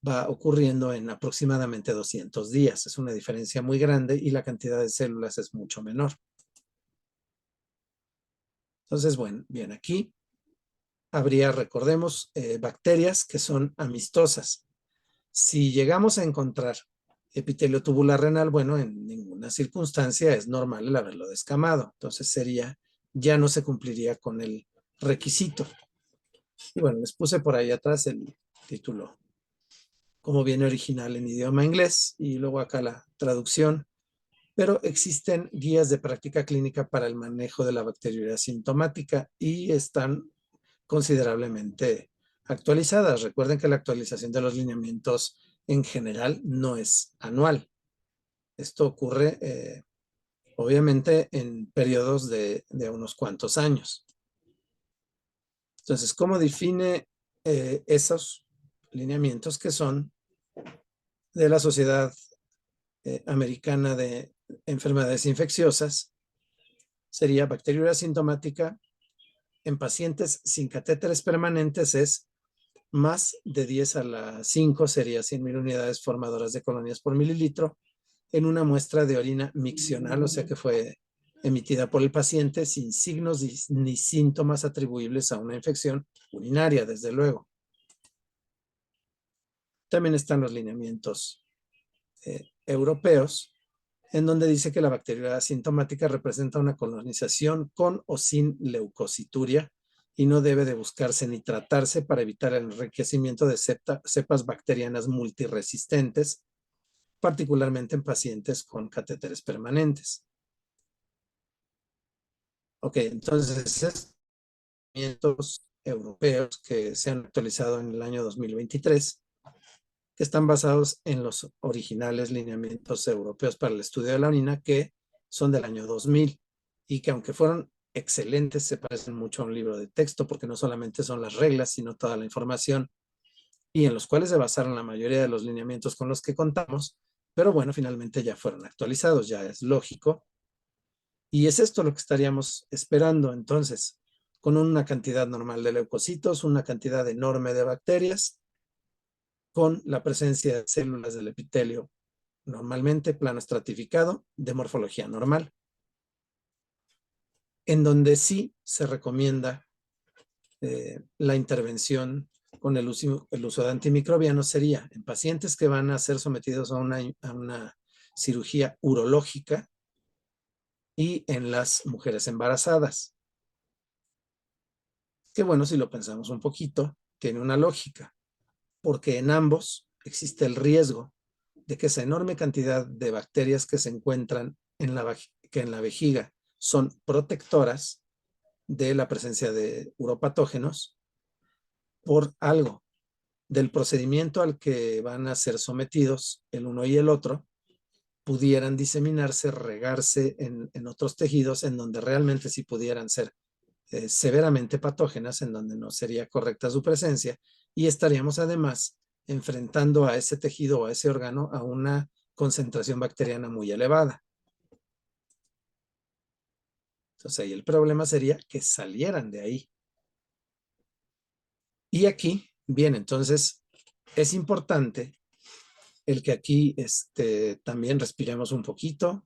va ocurriendo en aproximadamente 200 días. Es una diferencia muy grande y la cantidad de células es mucho menor. Entonces, bueno, bien, aquí habría, recordemos, bacterias que son amistosas. Si llegamos a encontrar epitelio tubular renal, bueno, en ninguna circunstancia es normal el haberlo descamado. Entonces ya no se cumpliría con el requisito. Y bueno, les puse por ahí atrás el título, como viene original en idioma inglés, y luego acá la traducción. Pero existen guías de práctica clínica para el manejo de la bacteriuria asintomática y están considerablemente actualizadas. Recuerden que la actualización de los lineamientos en general no es anual. Esto ocurre obviamente en periodos de unos cuantos años. Entonces, ¿cómo define esos lineamientos que son de la Sociedad Americana de Enfermedades Infecciosas? Sería bacteriuria asintomática en pacientes sin catéteres permanentes es más de 10 a la 5, sería 100,000 unidades formadoras de colonias por mililitro, en una muestra de orina miccional, o sea que fue emitida por el paciente sin signos ni síntomas atribuibles a una infección urinaria, desde luego. También están los lineamientos europeos, en donde dice que la bacteriuria asintomática representa una colonización con o sin leucocituria y no debe de buscarse ni tratarse para evitar el enriquecimiento de cepas bacterianas multiresistentes, particularmente en pacientes con catéteres permanentes. Ok, entonces, lineamientos europeos que se han actualizado en el año 2023, que están basados en los originales lineamientos europeos para el estudio de la orina, que son del año 2000 y que aunque fueron excelentes, se parecen mucho a un libro de texto porque no solamente son las reglas, sino toda la información y en los cuales se basaron la mayoría de los lineamientos con los que contamos, pero bueno, finalmente ya fueron actualizados, ya es lógico. Y es esto lo que estaríamos esperando entonces, con una cantidad normal de leucocitos, una cantidad enorme de bacterias, con la presencia de células del epitelio normalmente plano estratificado de morfología normal, en donde sí se recomienda la intervención con el uso de antimicrobianos sería en pacientes que van a ser sometidos a una cirugía urológica y en las mujeres embarazadas. Que bueno, si lo pensamos un poquito, tiene una lógica, porque en ambos existe el riesgo de que esa enorme cantidad de bacterias que se encuentran que en la vejiga son protectoras de la presencia de uropatógenos por algo del procedimiento al que van a ser sometidos el uno y el otro, pudieran diseminarse, regarse en otros tejidos en donde realmente sí pudieran ser severamente patógenas, en donde no sería correcta su presencia, y estaríamos además enfrentando a ese tejido o a ese órgano a una concentración bacteriana muy elevada. Entonces ahí el problema sería que salieran de ahí. Y aquí, bien, entonces es importante el que aquí también respiremos un poquito,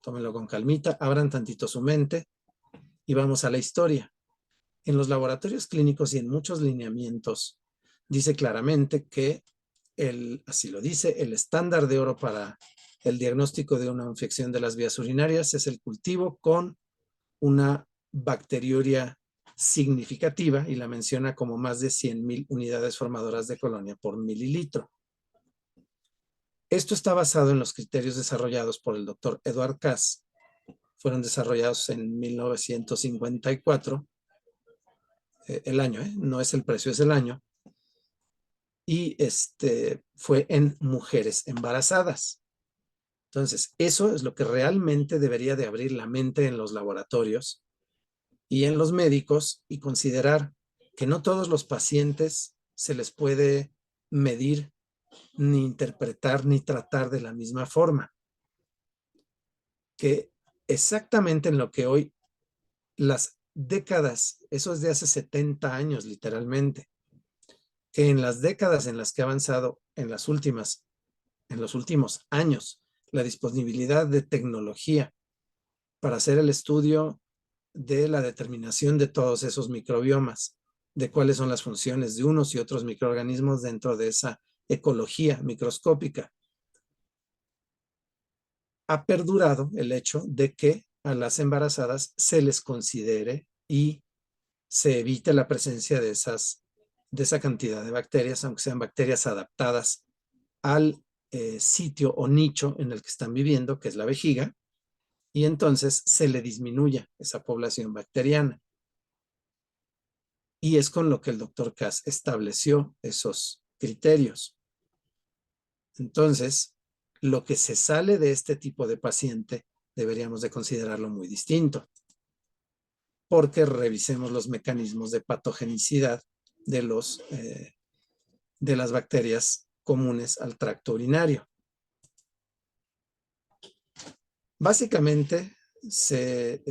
tómenlo con calmita, abran tantito su mente y vamos a la historia. En los laboratorios clínicos y en muchos lineamientos dice claramente que así lo dice, el estándar de oro para el diagnóstico de una infección de las vías urinarias es el cultivo con una bacteriuria significativa y la menciona como más de 100,000 unidades formadoras de colonia por mililitro. Esto está basado en los criterios desarrollados por el doctor Edward Cass. Fueron desarrollados en 1954, el año, no es el precio, es el año. Y fue en mujeres embarazadas. Entonces, eso es lo que realmente debería de abrir la mente en los laboratorios y en los médicos y considerar que no todos los pacientes se les puede medir, ni interpretar, ni tratar de la misma forma. Que exactamente en lo que hoy las décadas, eso es de hace 70 años literalmente, que en las décadas en las que ha avanzado en los últimos años, la disponibilidad de tecnología para hacer el estudio de la determinación de todos esos microbiomas, de cuáles son las funciones de unos y otros microorganismos dentro de esa ecología microscópica. Ha perdurado el hecho de que a las embarazadas se les considere y se evite la presencia de esa cantidad de bacterias, aunque sean bacterias adaptadas al sitio o nicho en el que están viviendo, que es la vejiga, y entonces se le disminuya esa población bacteriana. Y es con lo que el doctor Cass estableció esos criterios. Entonces, lo que se sale de este tipo de paciente deberíamos de considerarlo muy distinto, porque revisemos los mecanismos de patogenicidad de las bacterias comunes al tracto urinario. Básicamente, se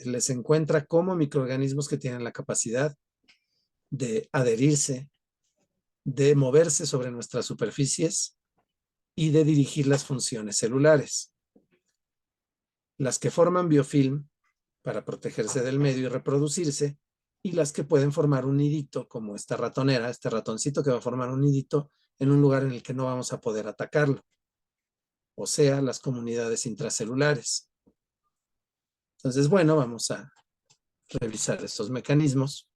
les encuentra como microorganismos que tienen la capacidad de adherirse, de moverse sobre nuestras superficies y de dirigir las funciones celulares. Las que forman biofilm para protegerse del medio y reproducirse, y las que pueden formar un nidito, como esta ratonera, este ratoncito que va a formar un nidito en un lugar en el que no vamos a poder atacarlo, o sea, las comunidades intracelulares. Entonces, bueno, vamos a revisar estos mecanismos.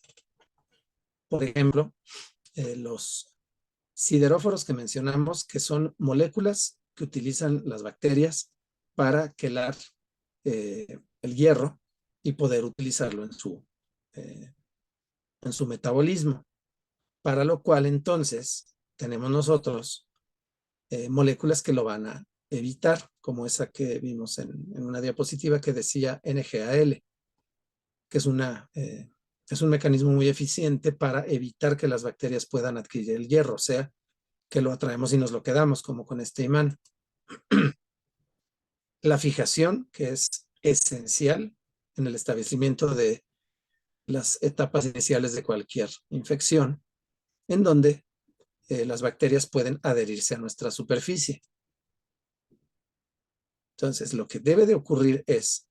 Por ejemplo, los sideróforos que mencionamos, que son moléculas que utilizan las bacterias para quelar el hierro y poder utilizarlo en su en su metabolismo, para lo cual entonces tenemos nosotros moléculas que lo van a evitar, como esa que vimos en una diapositiva que decía NGAL, que es un mecanismo muy eficiente para evitar que las bacterias puedan adquirir el hierro, o sea, que lo atraemos y nos lo quedamos, como con este imán. La fijación, que es esencial en el establecimiento de las etapas iniciales de cualquier infección, en donde las bacterias pueden adherirse a nuestra superficie. Entonces, lo que debe de ocurrir es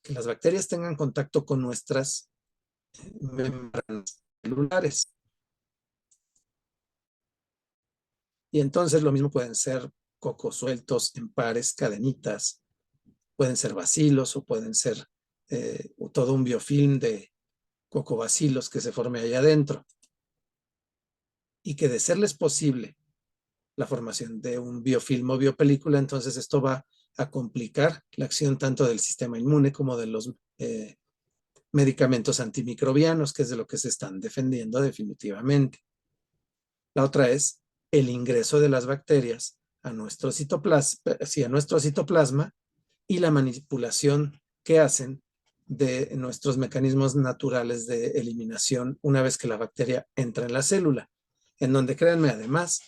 que las bacterias tengan contacto con nuestras membranas celulares. Y entonces lo mismo pueden ser cocos sueltos en pares, cadenitas, pueden ser bacilos o pueden ser todo un biofilm de cocobacilos que se forme ahí adentro. Y que de serles posible la formación de un biofilm o biopelícula, entonces esto va a complicar la acción tanto del sistema inmune como de los medicamentos antimicrobianos, que es de lo que se están defendiendo definitivamente. La otra es el ingreso de las bacterias a nuestro citoplasma y la manipulación que hacen de nuestros mecanismos naturales de eliminación una vez que la bacteria entra en la célula, en donde créanme, además,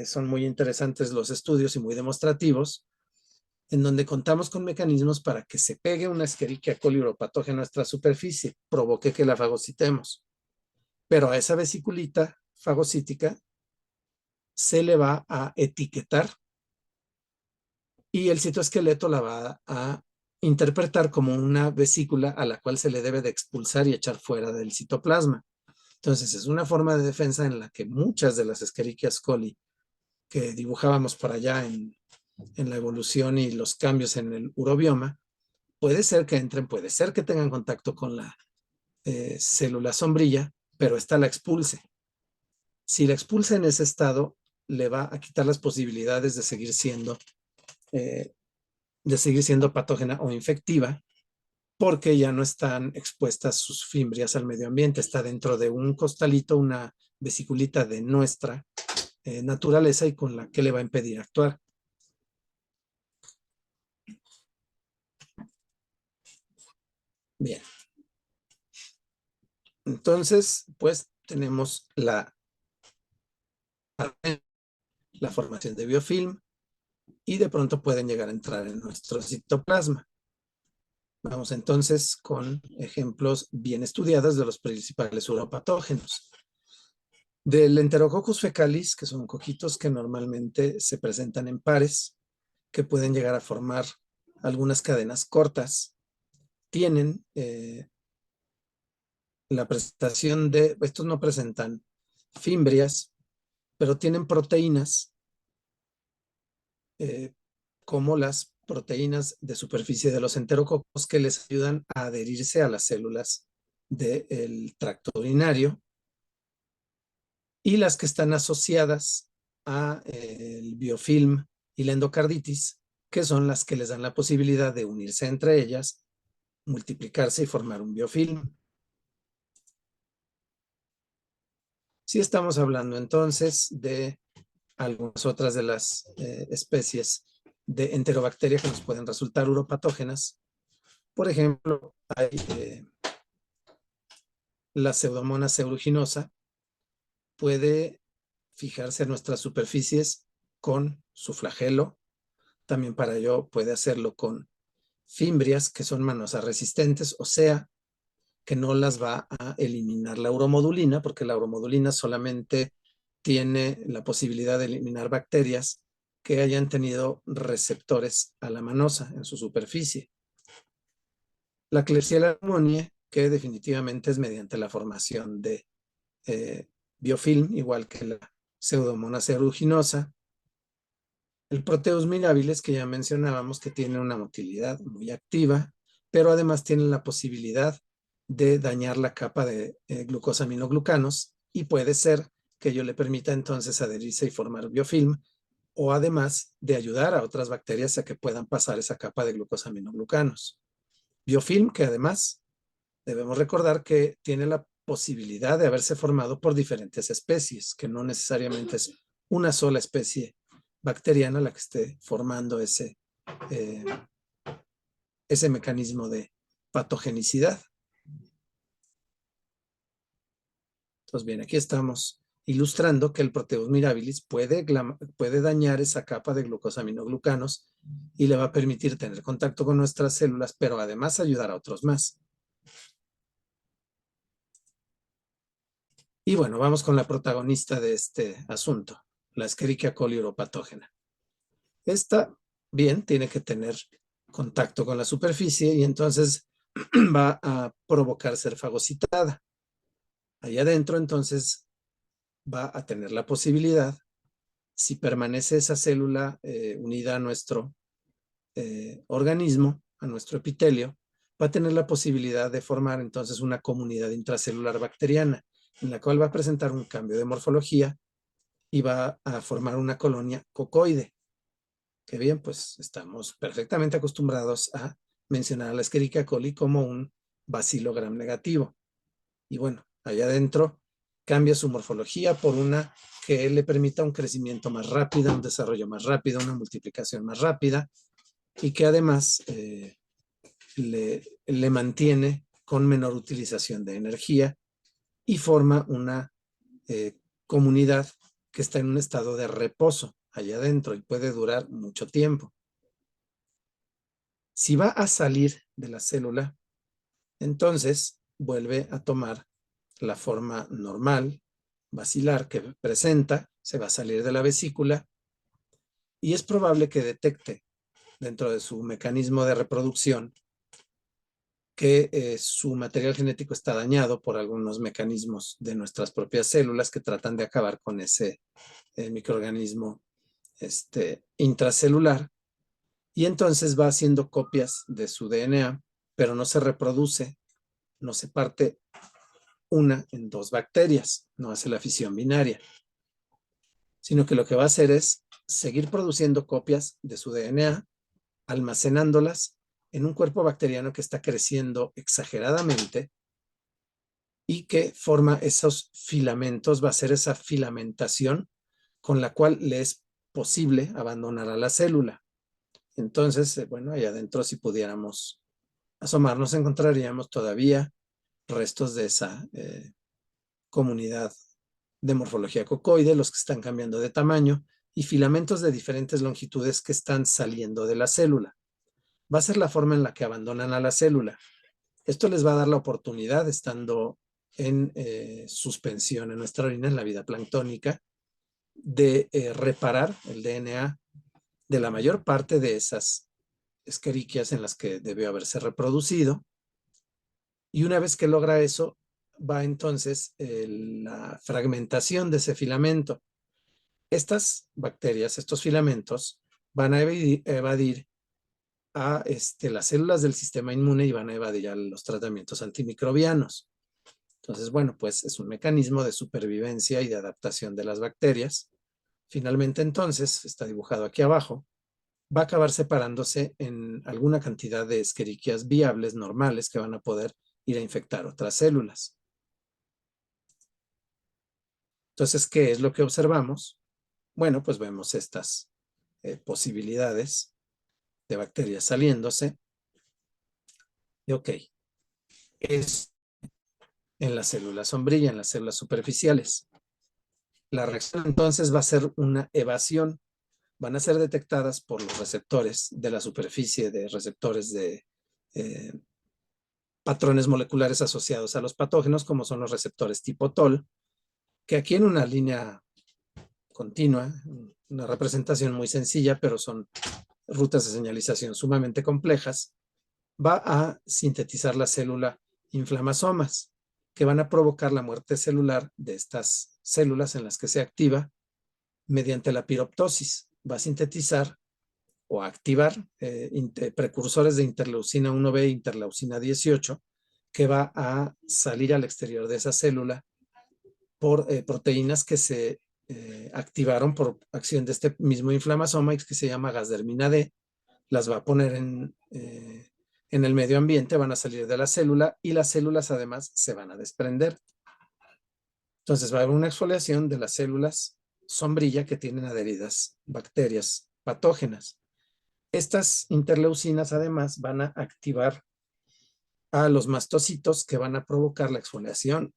son muy interesantes los estudios y muy demostrativos, en donde contamos con mecanismos para que se pegue una Escherichia coli uropatógena a nuestra superficie, provoque que la fagocitemos. Pero a esa vesiculita fagocítica se le va a etiquetar y el citoesqueleto la va a interpretar como una vesícula a la cual se le debe de expulsar y echar fuera del citoplasma. Entonces, es una forma de defensa en la que muchas de las Escherichia coli que dibujábamos por allá en la evolución y los cambios en el urobioma, puede ser que entren, puede ser que tengan contacto con la célula sombrilla, pero esta la expulse. Si la expulsa en ese estado, le va a quitar las posibilidades de seguir siendo patógena o infectiva, porque ya no están expuestas sus fimbrias al medio ambiente, está dentro de un costalito, una vesiculita de nuestra naturaleza y con la que le va a impedir actuar. Bien. Entonces, pues tenemos la formación de biofilm y de pronto pueden llegar a entrar en nuestro citoplasma. Vamos entonces con ejemplos bien estudiados de los principales uropatógenos. Del Enterococcus fecalis, que son coquitos que normalmente se presentan en pares, que pueden llegar a formar algunas cadenas cortas, tienen la presentación de, estos no presentan fimbrias, pero tienen proteínas como las proteínas de superficie de los enterococos que les ayudan a adherirse a las células del tracto urinario y las que están asociadas a el biofilm y la endocarditis, que son las que les dan la posibilidad de unirse entre ellas, multiplicarse y formar un biofilm. Si estamos hablando entonces de algunas otras de las especies de enterobacterias que nos pueden resultar uropatógenas. Por ejemplo, hay la Pseudomonas aeruginosa, puede fijarse en nuestras superficies con su flagelo. También para ello puede hacerlo con fimbrias, que son manosas resistentes, o sea, que no las va a eliminar la uromodulina, porque la uromodulina solamente tiene la posibilidad de eliminar bacterias que hayan tenido receptores a la manosa en su superficie. La Klebsiella pneumoniae, que definitivamente es mediante la formación de biofilm, igual que la Pseudomonas aeruginosa. El Proteus mirabilis, que ya mencionábamos, que tiene una motilidad muy activa, pero además tiene la posibilidad de dañar la capa de glucosaminoglucanos y puede ser que ello le permita entonces adherirse y formar biofilm, o además de ayudar a otras bacterias a que puedan pasar esa capa de glucosaminoglucanos. Biofilm que además debemos recordar que tiene la posibilidad de haberse formado por diferentes especies, que no necesariamente es una sola especie bacteriana la que esté formando ese mecanismo de patogenicidad. Entonces, bien, aquí estamos ilustrando que el Proteus mirabilis puede dañar esa capa de glucosaminoglucanos y le va a permitir tener contacto con nuestras células, pero además ayudar a otros más. Y bueno, vamos con la protagonista de este asunto, la Escherichia coli uropatógena. Esta, bien, tiene que tener contacto con la superficie y entonces va a provocar ser fagocitada. Allá adentro, entonces, va a tener la posibilidad, si permanece esa célula unida a nuestro organismo, a nuestro epitelio, va a tener la posibilidad de formar entonces una comunidad intracelular bacteriana, en la cual va a presentar un cambio de morfología y va a formar una colonia cocoide. Que bien, pues estamos perfectamente acostumbrados a mencionar a la Escherichia coli como un bacilo gram negativo. Y bueno, allá adentro cambia su morfología por una que le permita un crecimiento más rápido, un desarrollo más rápido, una multiplicación más rápida y que además le mantiene con menor utilización de energía y forma una comunidad que está en un estado de reposo allá adentro y puede durar mucho tiempo. Si va a salir de la célula, entonces vuelve a tomar la forma normal, basilar que presenta, se va a salir de la vesícula y es probable que detecte dentro de su mecanismo de reproducción que su material genético está dañado por algunos mecanismos de nuestras propias células que tratan de acabar con ese microorganismo intracelular y entonces va haciendo copias de su DNA, pero no se reproduce, no se parte una en dos bacterias, no hace la fisión binaria, sino que lo que va a hacer es seguir produciendo copias de su DNA, almacenándolas en un cuerpo bacteriano que está creciendo exageradamente y que forma esos filamentos, va a ser esa filamentación con la cual le es posible abandonar a la célula. Entonces, bueno, allá adentro si pudiéramos asomarnos encontraríamos todavía restos de esa comunidad de morfología cocoide, los que están cambiando de tamaño y filamentos de diferentes longitudes que están saliendo de la célula. Va a ser la forma en la que abandonan a la célula. Esto les va a dar la oportunidad, estando en suspensión en nuestra orina, en la vida planctónica, de reparar el DNA de la mayor parte de esas escherichias en las que debió haberse reproducido. Y una vez que logra eso, va entonces la fragmentación de ese filamento. Estas bacterias, estos filamentos, van a evadir a las células del sistema inmune y van a evadir a los tratamientos antimicrobianos. Entonces, bueno, pues es un mecanismo de supervivencia y de adaptación de las bacterias. Finalmente, entonces, está dibujado aquí abajo, va a acabar separándose en alguna cantidad de escherichias viables normales que van a poder ir a infectar otras células. Entonces, ¿qué es lo que observamos? Bueno, pues vemos estas posibilidades de bacterias saliéndose. Y ok, es en las células sombrilla, en las células superficiales. La reacción entonces va a ser una evasión. Van a ser detectadas por los receptores de la superficie, de receptores de patrones moleculares asociados a los patógenos, como son los receptores tipo TOL, que aquí en una línea continua, una representación muy sencilla, pero son rutas de señalización sumamente complejas, va a sintetizar la célula inflamasomas, que van a provocar la muerte celular de estas células en las que se activa mediante la piroptosis. Va a sintetizar o a activar precursores de interleucina 1B e interleucina 18, que va a salir al exterior de esa célula por proteínas que se activaron por acción de este mismo inflamasoma que se llama gasdermina D. Las va a poner en el medio ambiente, van a salir de la célula y las células además se van a desprender. Entonces va a haber una exfoliación de las células sombrilla que tienen adheridas bacterias patógenas. Estas interleucinas además van a activar a los mastocitos que van a provocar la exfoliación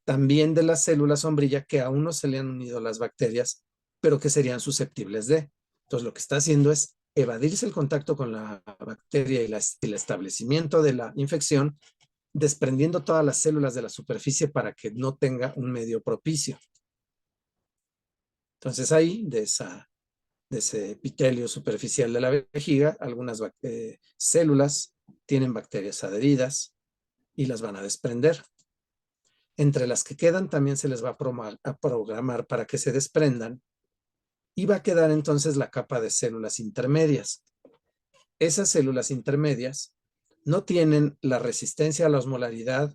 también de las células sombrilla que aún no se le han unido las bacterias, pero que serían susceptibles de. Entonces lo que está haciendo es evadirse el contacto con la bacteria y el establecimiento de la infección, desprendiendo todas las células de la superficie para que no tenga un medio propicio. Entonces ahí, de ese epitelio superficial de la vejiga, algunas células tienen bacterias adheridas y las van a desprender. Entre las que quedan también se les va a programar para que se desprendan y va a quedar entonces la capa de células intermedias. Esas células intermedias no tienen la resistencia a la osmolaridad,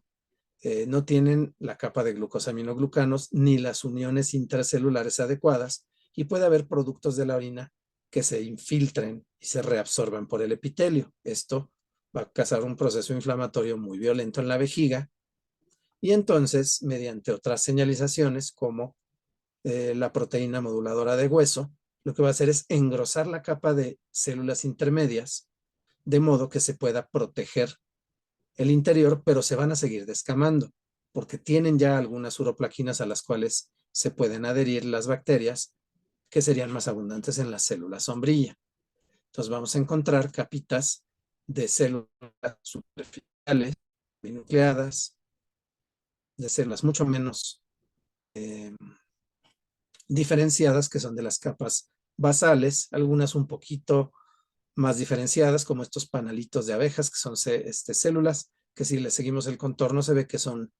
no tienen la capa de glucosaminoglucanos ni las uniones intracelulares adecuadas y puede haber productos de la orina que se infiltren y se reabsorban por el epitelio. Esto va a causar un proceso inflamatorio muy violento en la vejiga y entonces, mediante otras señalizaciones como la proteína moduladora de hueso, lo que va a hacer es engrosar la capa de células intermedias de modo que se pueda proteger el interior, pero se van a seguir descamando porque tienen ya algunas uroplaquinas a las cuales se pueden adherir las bacterias que serían más abundantes en las células sombrilla. Entonces vamos a encontrar capitas de células superficiales, binucleadas, de células mucho menos diferenciadas, que son de las capas basales, algunas un poquito más diferenciadas, como estos panalitos de abejas, que son células, que si le seguimos el contorno se ve que son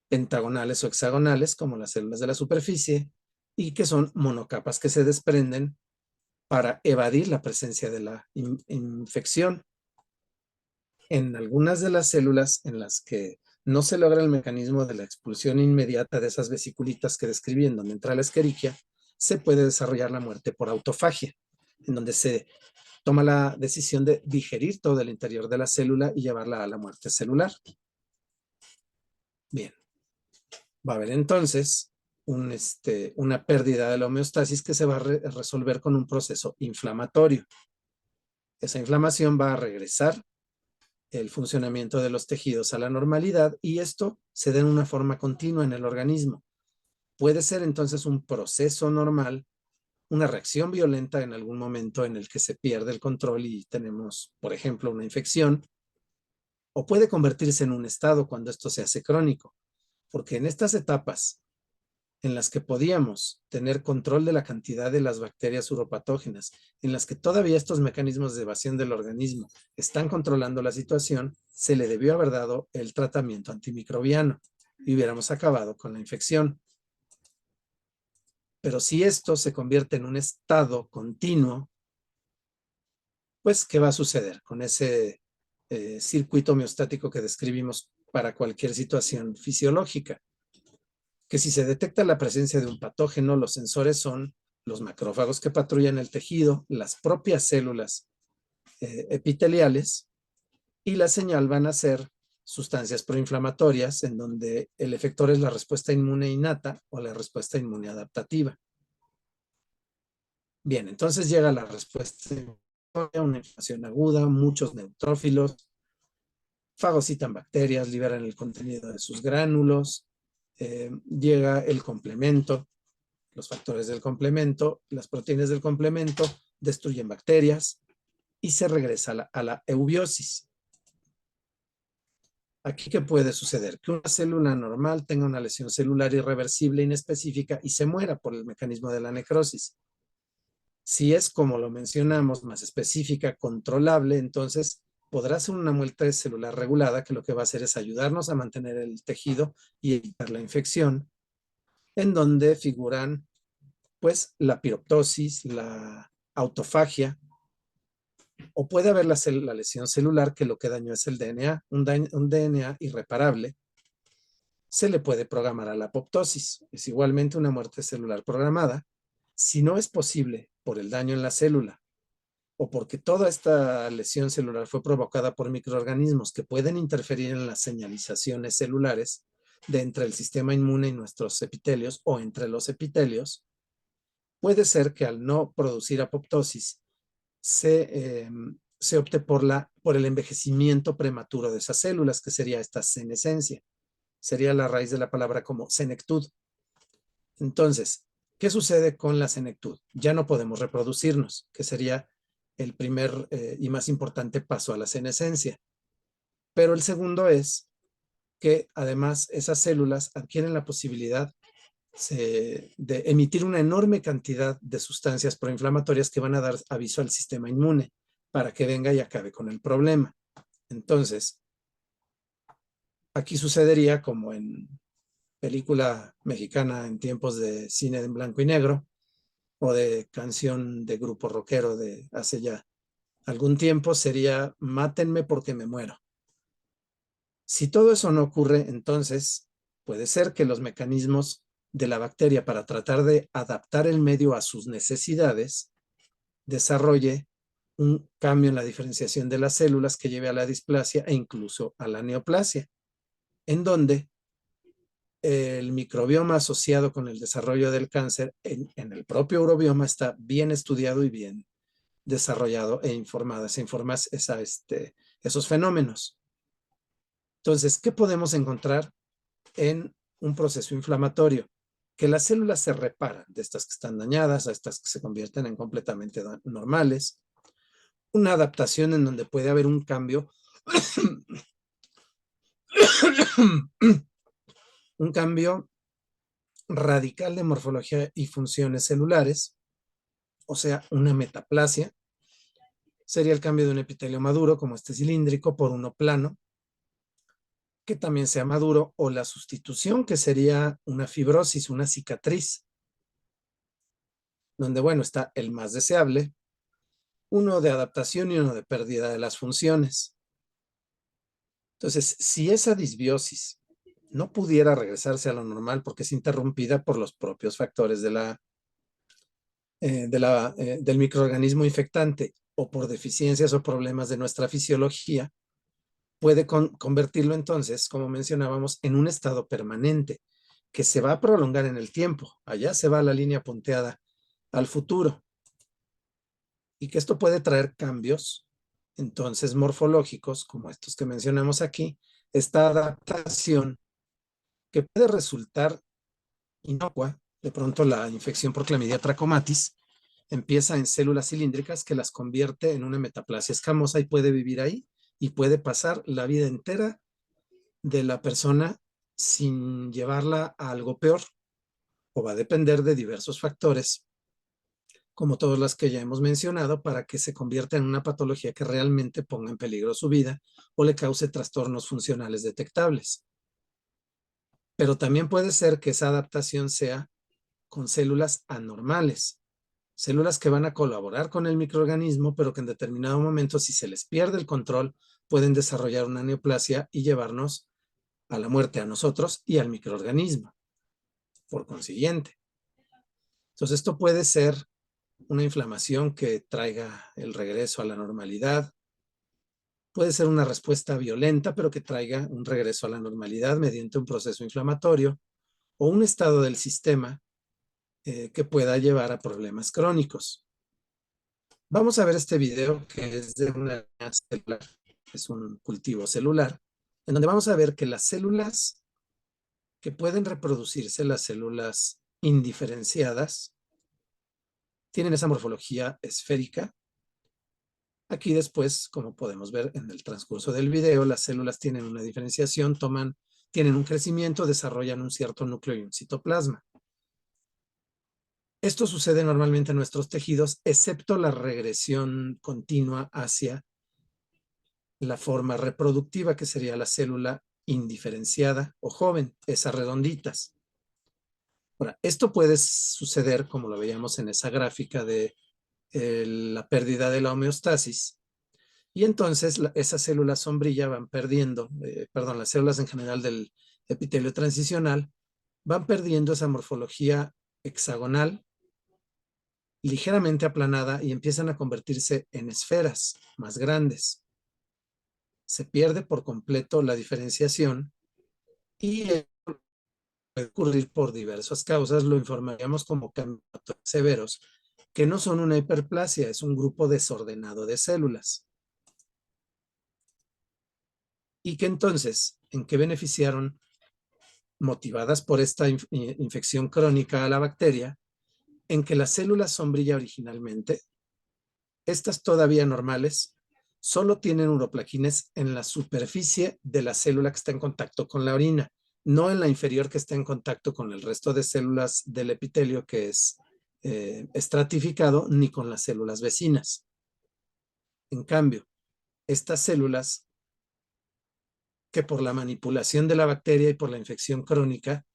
pentagonales o hexagonales, como las células de la superficie, y que son monocapas que se desprenden para evadir la presencia de la infección. En algunas de las células en las que no se logra el mecanismo de la expulsión inmediata de esas vesiculitas que describí, en donde entra la Escherichia, se puede desarrollar la muerte por autofagia, en donde se toma la decisión de digerir todo el interior de la célula y llevarla a la muerte celular. Bien, va a haber entonces una pérdida de la homeostasis que se va a resolver con un proceso inflamatorio. Esa inflamación va a regresar el funcionamiento de los tejidos a la normalidad y esto se da en una forma continua en el organismo. Puede ser entonces un proceso normal, una reacción violenta en algún momento en el que se pierde el control y tenemos, por ejemplo, una infección, o puede convertirse en un estado cuando esto se hace crónico, porque en estas etapas en las que podíamos tener control de la cantidad de las bacterias uropatógenas, en las que todavía estos mecanismos de evasión del organismo están controlando la situación, se le debió haber dado el tratamiento antimicrobiano y hubiéramos acabado con la infección. Pero si esto se convierte en un estado continuo, pues, ¿qué va a suceder con ese circuito homeostático que describimos para cualquier situación fisiológica? Que si se detecta la presencia de un patógeno, los sensores son los macrófagos que patrullan el tejido, las propias células epiteliales, y la señal van a ser sustancias proinflamatorias, en donde el efector es la respuesta inmune innata o la respuesta inmune adaptativa. Bien, entonces llega la respuesta, una inflamación aguda, muchos neutrófilos, fagocitan bacterias, liberan el contenido de sus gránulos, llega el complemento, los factores del complemento, las proteínas del complemento destruyen bacterias y se regresa a la eubiosis. Aquí, ¿qué puede suceder? Que una célula normal tenga una lesión celular irreversible, inespecífica y se muera por el mecanismo de la necrosis. Si es, como lo mencionamos, más específica, controlable, entonces podrá ser una muerte celular regulada que lo que va a hacer es ayudarnos a mantener el tejido y evitar la infección, en donde figuran pues la piroptosis, la autofagia, o puede haber la lesión celular que lo que dañó es el DNA, un DNA irreparable. Se le puede programar a la apoptosis, es igualmente una muerte celular programada. Si no es posible por el daño en la célula o porque toda esta lesión celular fue provocada por microorganismos que pueden interferir en las señalizaciones celulares, de entre el sistema inmune y nuestros epitelios o entre los epitelios, puede ser que al no producir apoptosis se opte por el envejecimiento prematuro de esas células, que sería esta senescencia. Sería la raíz de la palabra como senectud. Entonces, ¿qué sucede con la senectud? Ya no podemos reproducirnos, que sería el primer y más importante paso a la senescencia. Pero el segundo es que además esas células adquieren la posibilidad de emitir una enorme cantidad de sustancias proinflamatorias que van a dar aviso al sistema inmune para que venga y acabe con el problema. Entonces, aquí sucedería como en película mexicana en tiempos de cine en blanco y negro o de canción de grupo rockero de hace ya algún tiempo, sería mátenme porque me muero. Si todo eso no ocurre, entonces puede ser que los mecanismos de la bacteria para tratar de adaptar el medio a sus necesidades desarrolle un cambio en la diferenciación de las células que lleve a la displasia e incluso a la neoplasia, en donde el microbioma asociado con el desarrollo del cáncer en el propio urobioma está bien estudiado y bien desarrollado e informado. Se informa esos fenómenos. Entonces, ¿qué podemos encontrar en un proceso inflamatorio? Que las células se reparan de estas que están dañadas a estas que se convierten en completamente normales. Una adaptación en donde puede haber un cambio, un cambio radical de morfología y funciones celulares, o sea, una metaplasia. Sería el cambio de un epitelio maduro, como este cilíndrico, por uno plano, que también sea maduro, o la sustitución, que sería una fibrosis, una cicatriz, donde, bueno, está el más deseable, uno de adaptación y uno de pérdida de las funciones. Entonces, si esa disbiosis no pudiera regresarse a lo normal porque es interrumpida por los propios factores del microorganismo infectante o por deficiencias o problemas de nuestra fisiología, puede convertirlo entonces, como mencionábamos, en un estado permanente que se va a prolongar en el tiempo. Allá se va la línea punteada al futuro. Y que esto puede traer cambios, entonces, morfológicos, como estos que mencionamos aquí, esta adaptación que puede resultar inocua. De pronto la infección por Clamidia trachomatis empieza en células cilíndricas que las convierte en una metaplasia escamosa y puede vivir ahí y puede pasar la vida entera de la persona sin llevarla a algo peor, o va a depender de diversos factores, como todas las que ya hemos mencionado, para que se convierta en una patología que realmente ponga en peligro su vida o le cause trastornos funcionales detectables. Pero también puede ser que esa adaptación sea con células anormales, células que van a colaborar con el microorganismo, pero que en determinado momento, si se les pierde el control, pueden desarrollar una neoplasia y llevarnos a la muerte a nosotros y al microorganismo, por consiguiente. Entonces, esto puede ser una inflamación que traiga el regreso a la normalidad. Puede ser una respuesta violenta, pero que traiga un regreso a la normalidad mediante un proceso inflamatorio o un estado del sistema que pueda llevar a problemas crónicos. Vamos a ver este video que es de una celular, es un cultivo celular, en donde vamos a ver que las células que pueden reproducirse, las células indiferenciadas, tienen esa morfología esférica. Aquí después, como podemos ver en el transcurso del video, las células tienen una diferenciación, tienen un crecimiento, desarrollan un cierto núcleo y un citoplasma. Esto sucede normalmente en nuestros tejidos, excepto la regresión continua hacia la forma reproductiva, que sería la célula indiferenciada o joven, esas redonditas. Ahora, esto puede suceder, como lo veíamos en esa gráfica de la pérdida de la homeostasis, y entonces esas células sombrilla van perdiendo, las células en general del epitelio transicional van perdiendo esa morfología hexagonal, ligeramente aplanada, y empiezan a convertirse en esferas más grandes. Se pierde por completo la diferenciación y puede ocurrir por diversas causas, lo informaríamos como cambios severos, que no son una hiperplasia, es un grupo desordenado de células. Y que entonces, ¿en qué beneficiaron, motivadas por esta infección crónica a la bacteria? En que las células sombrilla originalmente, estas todavía normales, solo tienen uroplaquines en la superficie de la célula que está en contacto con la orina, no en la inferior que está en contacto con el resto de células del epitelio que es estratificado, ni con las células vecinas. En cambio, estas células que por la manipulación de la bacteria y por la infección crónica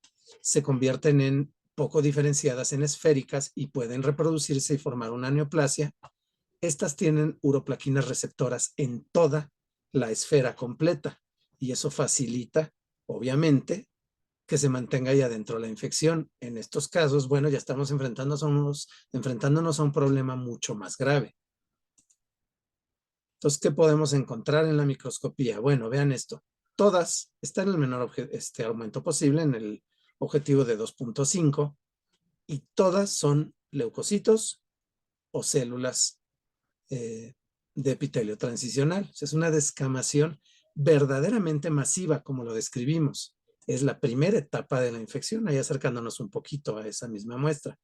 se convierten en poco diferenciadas, en esféricas, y pueden reproducirse y formar una neoplasia. Estas tienen uroplaquinas receptoras en toda la esfera completa y eso facilita, obviamente, que se mantenga ahí adentro la infección. En estos casos, bueno, ya estamos enfrentándonos a un problema mucho más grave. Entonces, ¿qué podemos encontrar en la microscopía? Bueno, vean esto. Todas están en el menor aumento posible, en el objetivo de 2.5, y todas son leucocitos o células de epitelio transicional. O sea, es una descamación verdaderamente masiva, como lo describimos. Es la primera etapa de la infección, ahí acercándonos un poquito a esa misma muestra.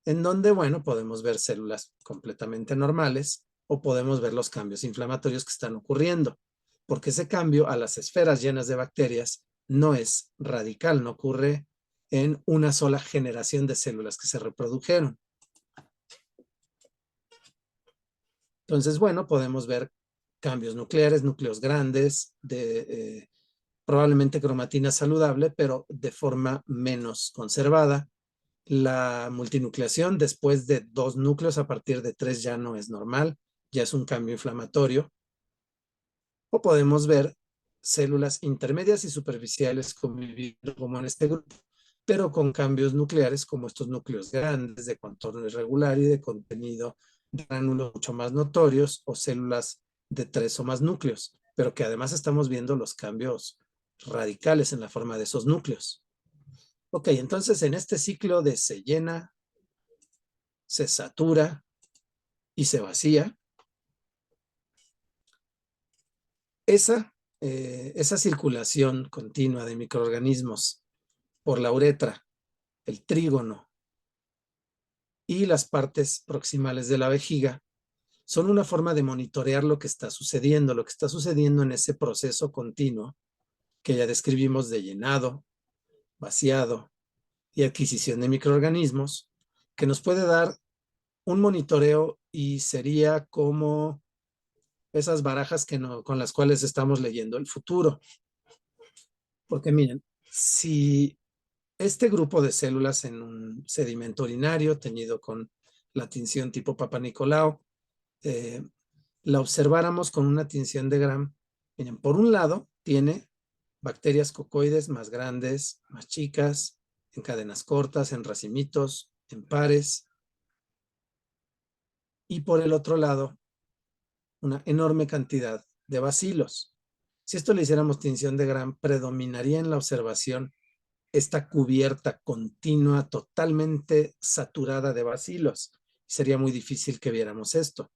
En donde, bueno, podemos ver células completamente normales o podemos ver los cambios inflamatorios que están ocurriendo, porque ese cambio a las esferas llenas de bacterias no es radical, no ocurre en una sola generación de células que se reprodujeron. Entonces, bueno, podemos ver cambios nucleares, núcleos grandes, de probablemente cromatina saludable, pero de forma menos conservada. La multinucleación después de 2 núcleos, a partir de 3 ya no es normal, ya es un cambio inflamatorio. O podemos ver células intermedias y superficiales conviviendo como en este grupo, pero con cambios nucleares como estos núcleos grandes de contorno irregular y de contenido de gránulos mucho más notorios, o células de 3 o más núcleos, pero que además estamos viendo los cambios radicales en la forma de esos núcleos. Ok, entonces en este ciclo de se llena, se satura y se vacía, esa circulación continua de microorganismos por la uretra, el trígono y las partes proximales de la vejiga son una forma de monitorear lo que está sucediendo en ese proceso continuo que ya describimos de llenado, vaciado y adquisición de microorganismos, que nos puede dar un monitoreo y sería como esas barajas con las cuales estamos leyendo el futuro. Porque miren, si este grupo de células en un sedimento urinario teñido con la tinción tipo Papa Nicolau, la observáramos con una tinción de Gram, miren, por un lado tiene bacterias cocoides más grandes, más chicas, en cadenas cortas, en racimitos, en pares, y por el otro lado una enorme cantidad de bacilos. Si esto le hiciéramos tinción de Gram, predominaría en la observación esta cubierta continua, totalmente saturada de bacilos. Sería muy difícil que viéramos esto.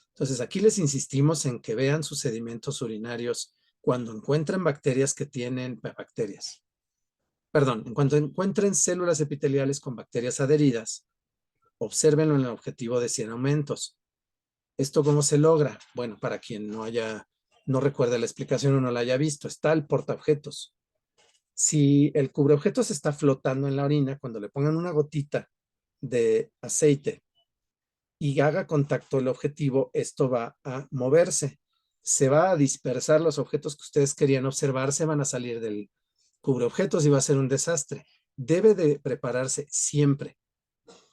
Entonces, aquí les insistimos en que vean sus sedimentos urinarios cuando encuentren bacterias que tienen en cuanto encuentren células epiteliales con bacterias adheridas, obsérvenlo en el objetivo de 100 aumentos. ¿Esto cómo se logra? Bueno, para quien no recuerde la explicación o no la haya visto, está el portaobjetos. Si el cubreobjetos está flotando en la orina, cuando le pongan una gotita de aceite y haga contacto el objetivo, esto va a moverse. Se va a dispersar los objetos que ustedes querían observar, se van a salir del cubreobjetos y va a ser un desastre. Debe de prepararse siempre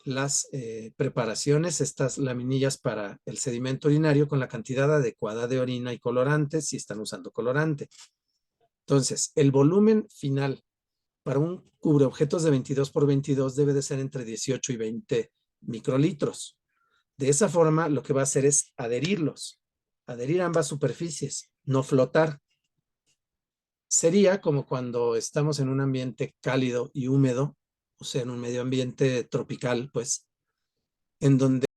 las preparaciones, estas laminillas para el sedimento urinario con la cantidad adecuada de orina y colorantes si están usando colorante. Entonces, el volumen final para un cubreobjetos de 22 por 22 debe de ser entre 18 y 20 microlitros. De esa forma, lo que va a hacer es adherir ambas superficies, no flotar. sería como cuando estamos en un ambiente cálido y húmedo, o sea, en un medio ambiente tropical, pues, en donde